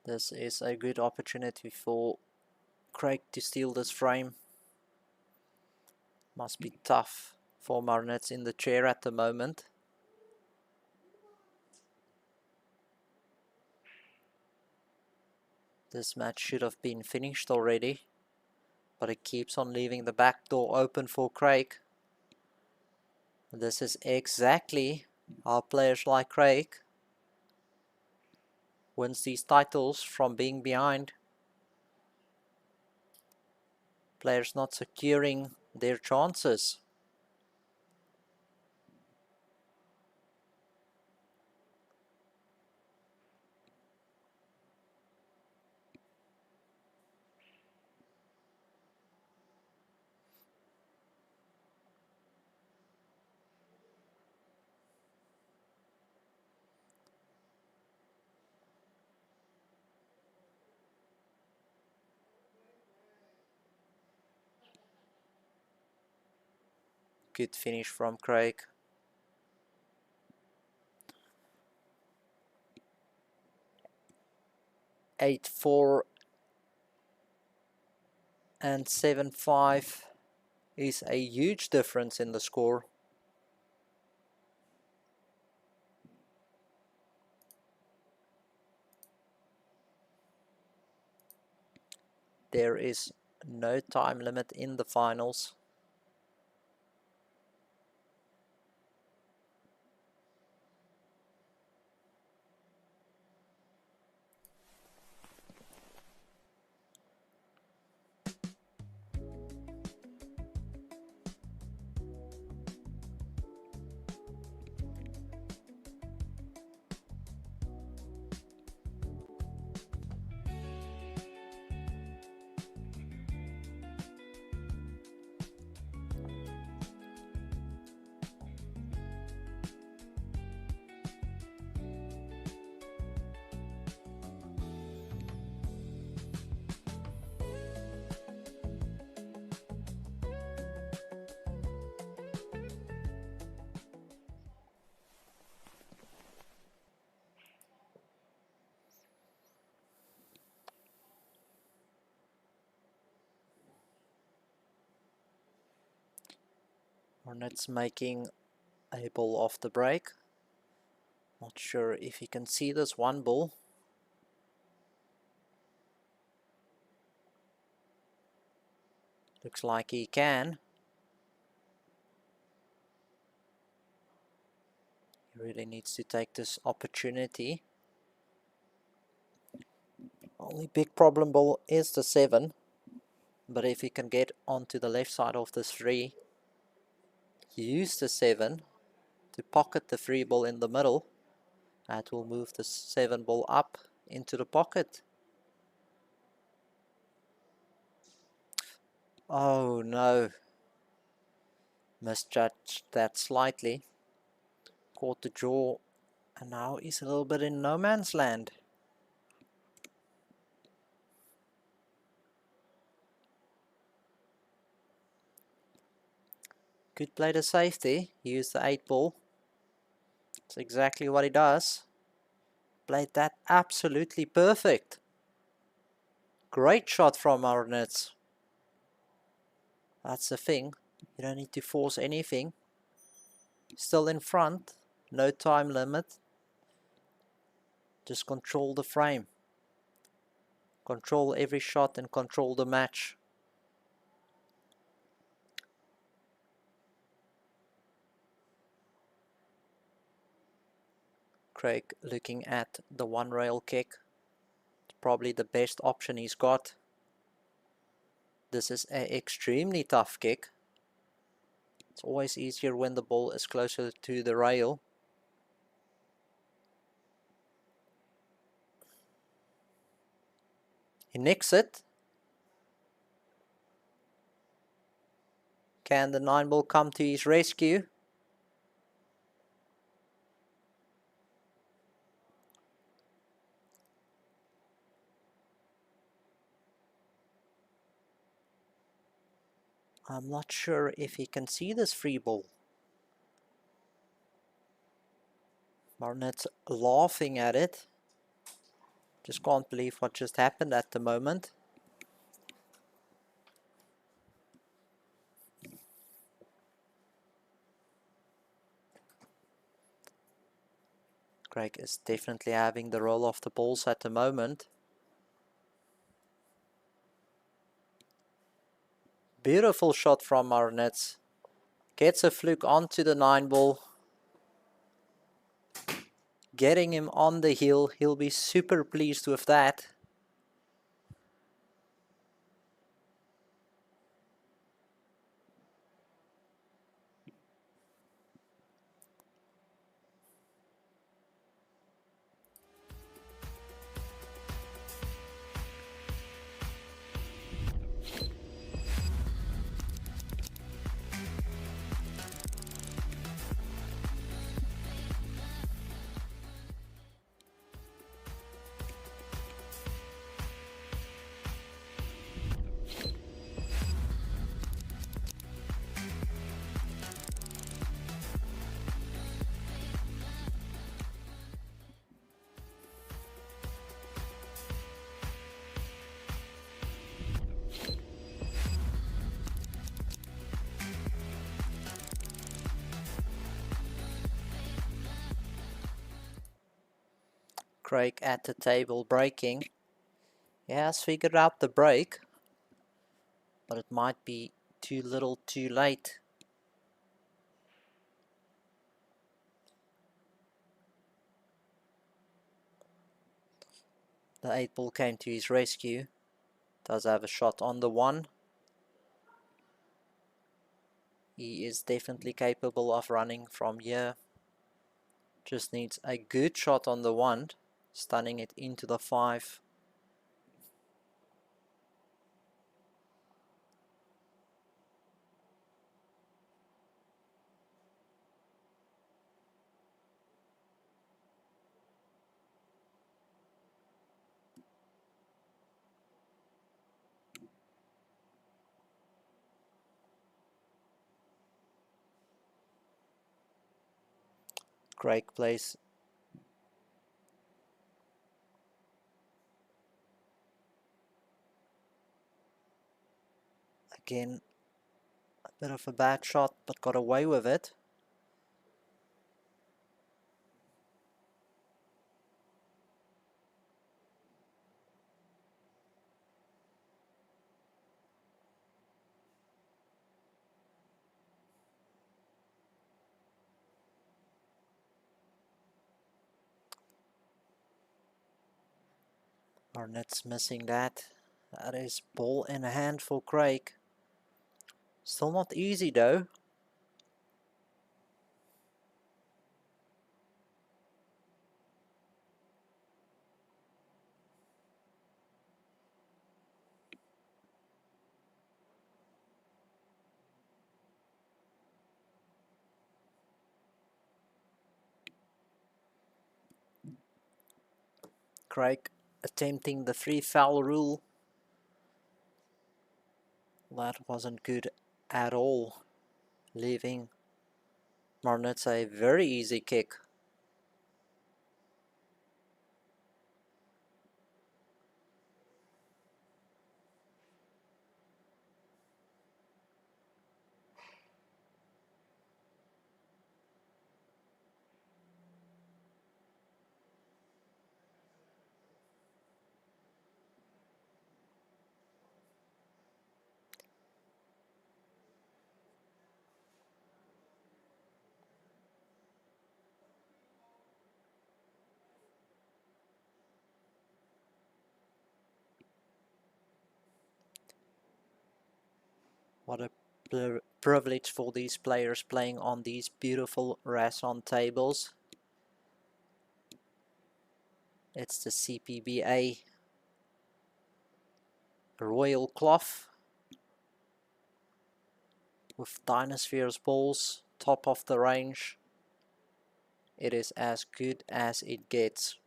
This is a good opportunity for Craig to steal this frame. Must be tough for Marnitz in the chair at the moment. This match should have been finished already, but it keeps on leaving the back door open for Craig. This is exactly how players like Craig wins these titles, from being behind. Players not securing their chances. Good finish from Craig. 8-4 and 7-5 is a huge difference in the score. There is no time limit in the finals. Marnitz making a ball off the break. Not sure if he can see this one ball. Looks like he can. He really needs to take this opportunity. Only big problem ball is the 7. But if he can get onto the left side of the 3, use the 7 to pocket the 3 ball in the middle, that will move the 7 ball up into the pocket. Oh no, misjudged that slightly. Caught the jaw, and now he's a little bit in no man's land. Good play to safety. Use the 8 ball. That's exactly what he does. Played that absolutely perfect. Great shot from Marnitz. That's the thing. You don't need to force anything. Still in front. No time limit. Just control the frame. Control every shot and control the match. Craig looking at the one rail kick. It's probably the best option he's got. This is an extremely tough kick. It's always easier when the ball is closer to the rail. He nicks it. Can the 9 ball come to his rescue? I'm not sure if he can see this free ball. Marnitz laughing at it. Just can't believe what just happened at the moment. Craig is definitely having the roll of the balls at the moment. Beautiful shot from Marnitz. Gets a fluke onto the 9-ball. Getting him on the hill. He'll be super pleased with that. Craig at the table breaking. He has figured out the break, but it might be too little too late. The 8-ball came to his rescue. Does have a shot on the 1. He is definitely capable of running from here. Just needs a good shot on the 1, stunning it into the 5. Craig plays again. A bit of a bad shot, but got away with it. Marnitz missing that. That is ball in hand for Craig. Still not easy though. Craig attempting the free foul rule. That wasn't good at all. Leaving Marnitz a very easy kick. What a privilege for these players playing on these beautiful Rasson tables. It's the CPBA Royal Cloth with Dinospheres balls, top of the range. It is as good as it gets.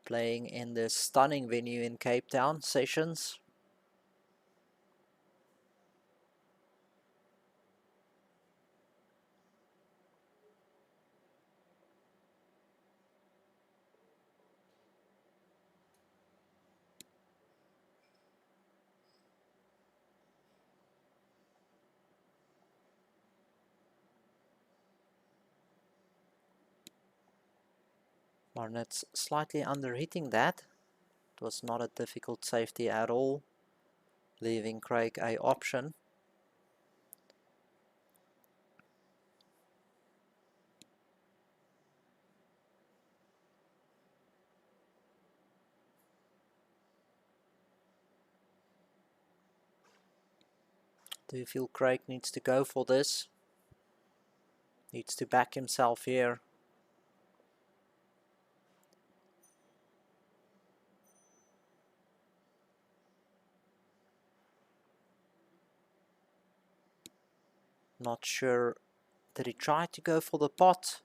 Playing in this stunning venue in Cape Town, Sessions. Marnitz slightly underhitting that. It was not a difficult safety at all, leaving Craig a option. Do you feel Craig needs to go for this? Needs to back himself here. Not sure. Did he try to go for the pot?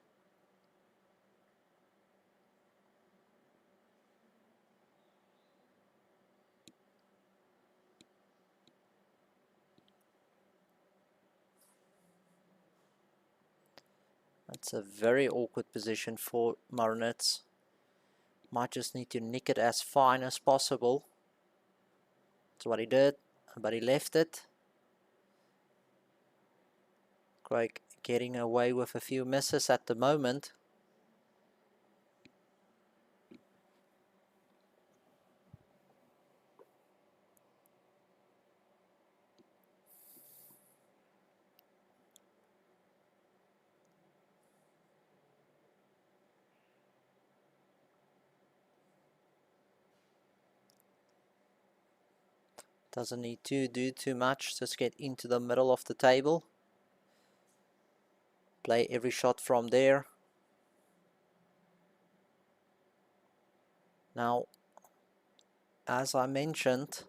That's a very awkward position for Marnitz. Might just need to nick it as fine as possible. That's what he did, but he left it. Craig getting away with a few misses at the moment. Doesn't need to do too much, just get into the middle of the table. Play every shot from there. Now, as I mentioned,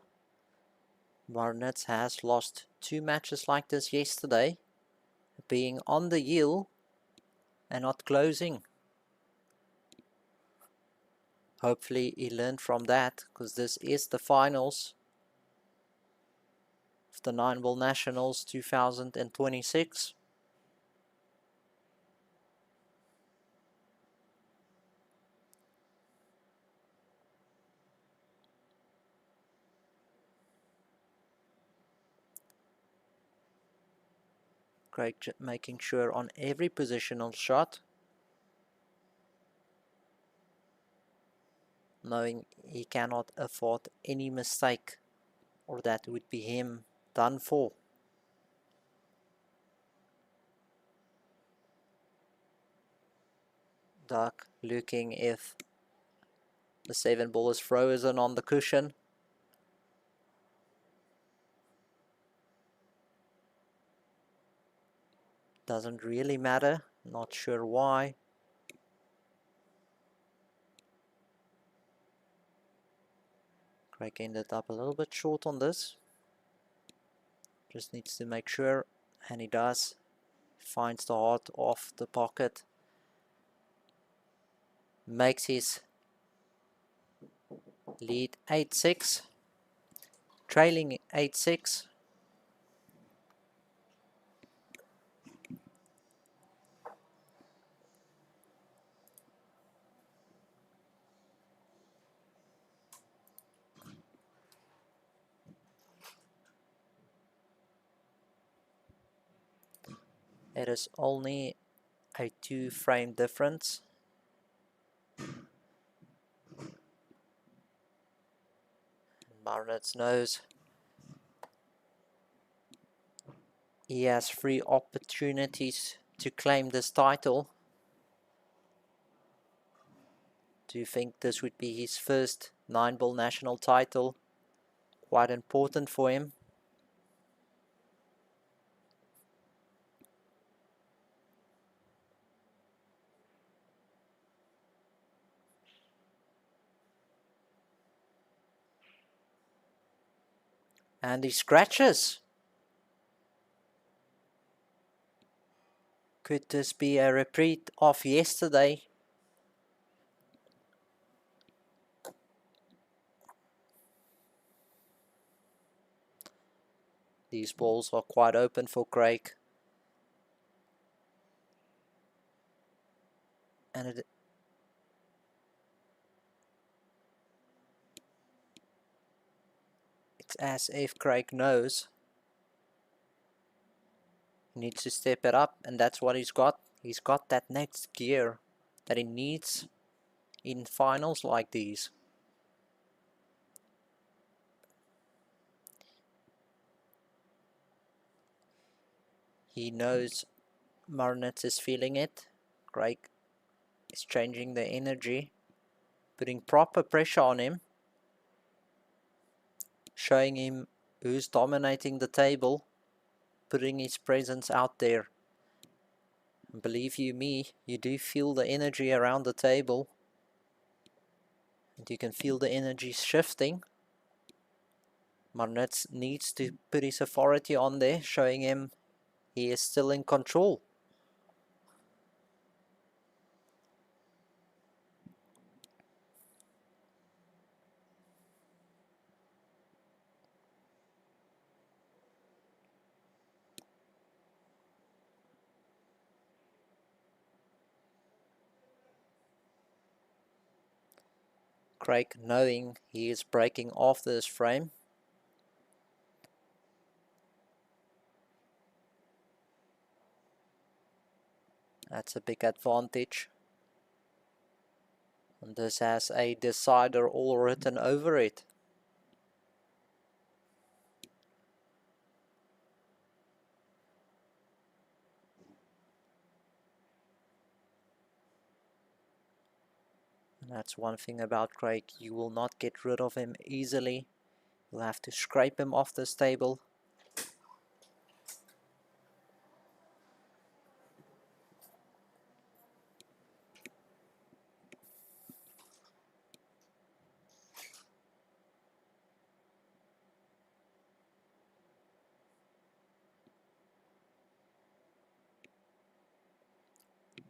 Marnitz has lost 2 matches like this yesterday, being on the heel and not closing. Hopefully he learned from that, because this is the finals of the 9-Ball Nationals 2026. Craig making sure on every positional shot, knowing he cannot afford any mistake, or that would be him done for. Duck looking if the 7-ball is frozen on the cushion. Doesn't really matter, not sure why. Craig ended up a little bit short on this. Just needs to make sure, and he does. Finds the heart off the pocket. Makes his lead 8-6. Trailing 8-6. It is only a 2-frame difference. Marnitz knows he has 3 opportunities to claim this title. Do you think this would be his first 9-ball national title? Quite important for him. And he scratches. Could this be a repeat of yesterday? These balls are quite open for Craig. And it's as if Craig knows he needs to step it up, and that's what he's got. He's got that next gear that he needs in finals like these. He knows Marnitz is feeling it. Craig is changing the energy, putting proper pressure on him, showing him who's dominating the table, putting his presence out there. And believe you me, you do feel the energy around the table, and you can feel the energy shifting. Marnitz needs to put his authority on there, showing him he is still in control. Craig knowing he is breaking off this frame. That's a big advantage. And this has a decider all written over it. And that's one thing about Craig, you will not get rid of him easily. You'll have to scrape him off this table.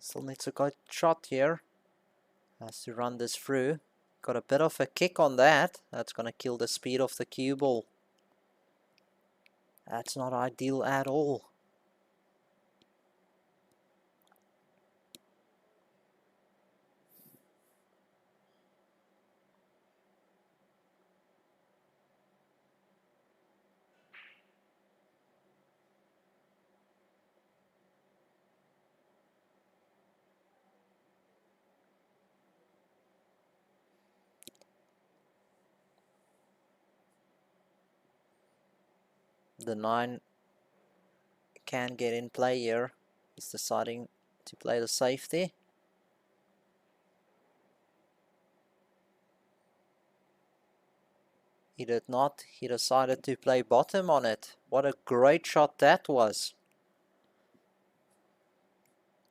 Still needs a good shot here. Has to run this through. Got a bit of a kick on that. That's going to kill the speed of the cue ball. That's not ideal at all. The 9 can get in play here. He's deciding to play the safety. He did not. He decided to play bottom on it. What a great shot that was.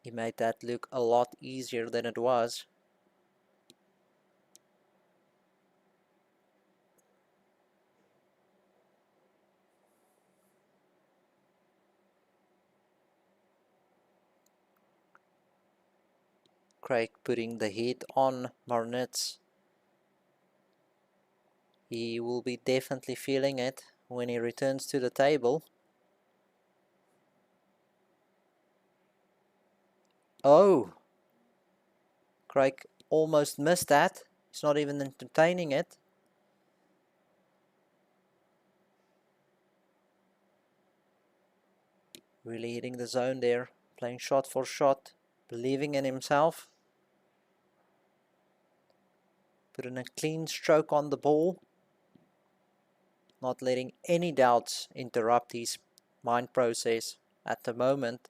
He made that look a lot easier than it was. Craig putting the heat on Marnitz. He will be definitely feeling it when he returns to the table. Oh! Craig almost missed that. He's not even entertaining it. Really hitting the zone there. Playing shot for shot. Believing in himself. Putting a clean stroke on the ball. Not letting any doubts interrupt his mind process at the moment.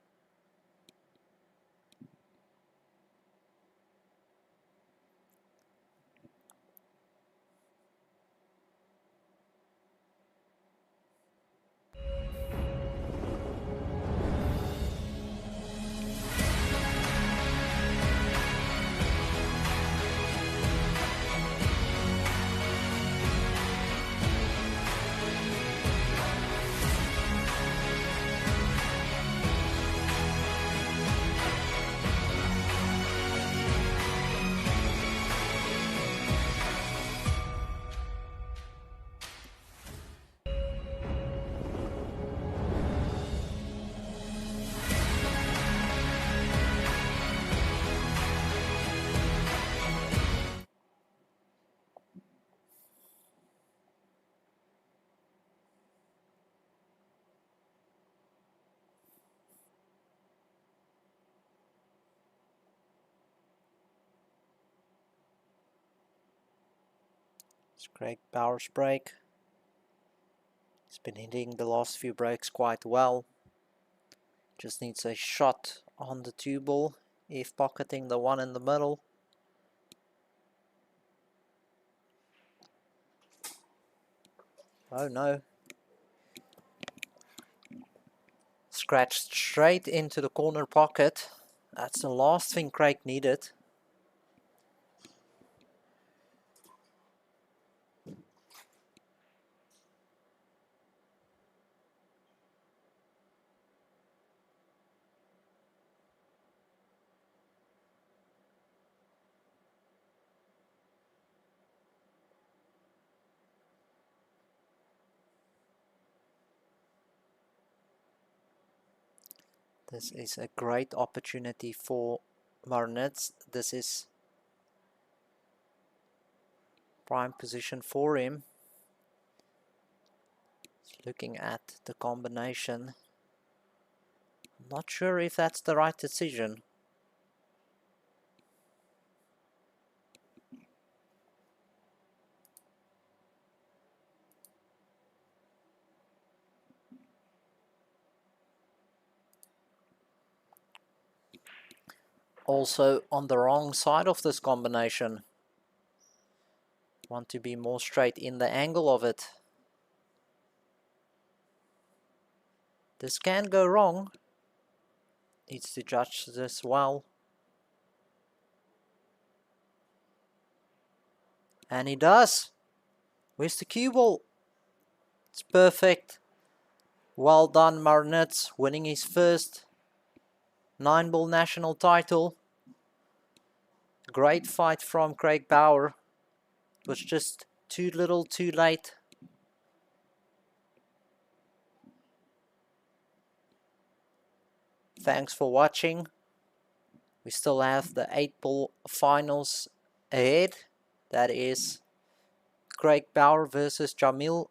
It's Craig Bouwer's break. He's been hitting the last few breaks quite well. Just needs a shot on the 2-ball if pocketing the one in the middle. Oh no. Scratched straight into the corner pocket. That's the last thing Craig needed. This is a great opportunity for Marnitz. This is prime position for him. He's looking at the combination. I'm not sure if that's the right decision. Also on the wrong side of this combination. Want to be more straight in the angle of it. This can go wrong. Needs to judge this well. And he does. Where's the cue ball? It's perfect. Well done, Marnitz, winning his first 9-ball national title. Great fight from Craig Bouwer. It was just too little too late. Thanks for watching. We still have the 8-ball finals ahead. That is Craig Bouwer versus Jamil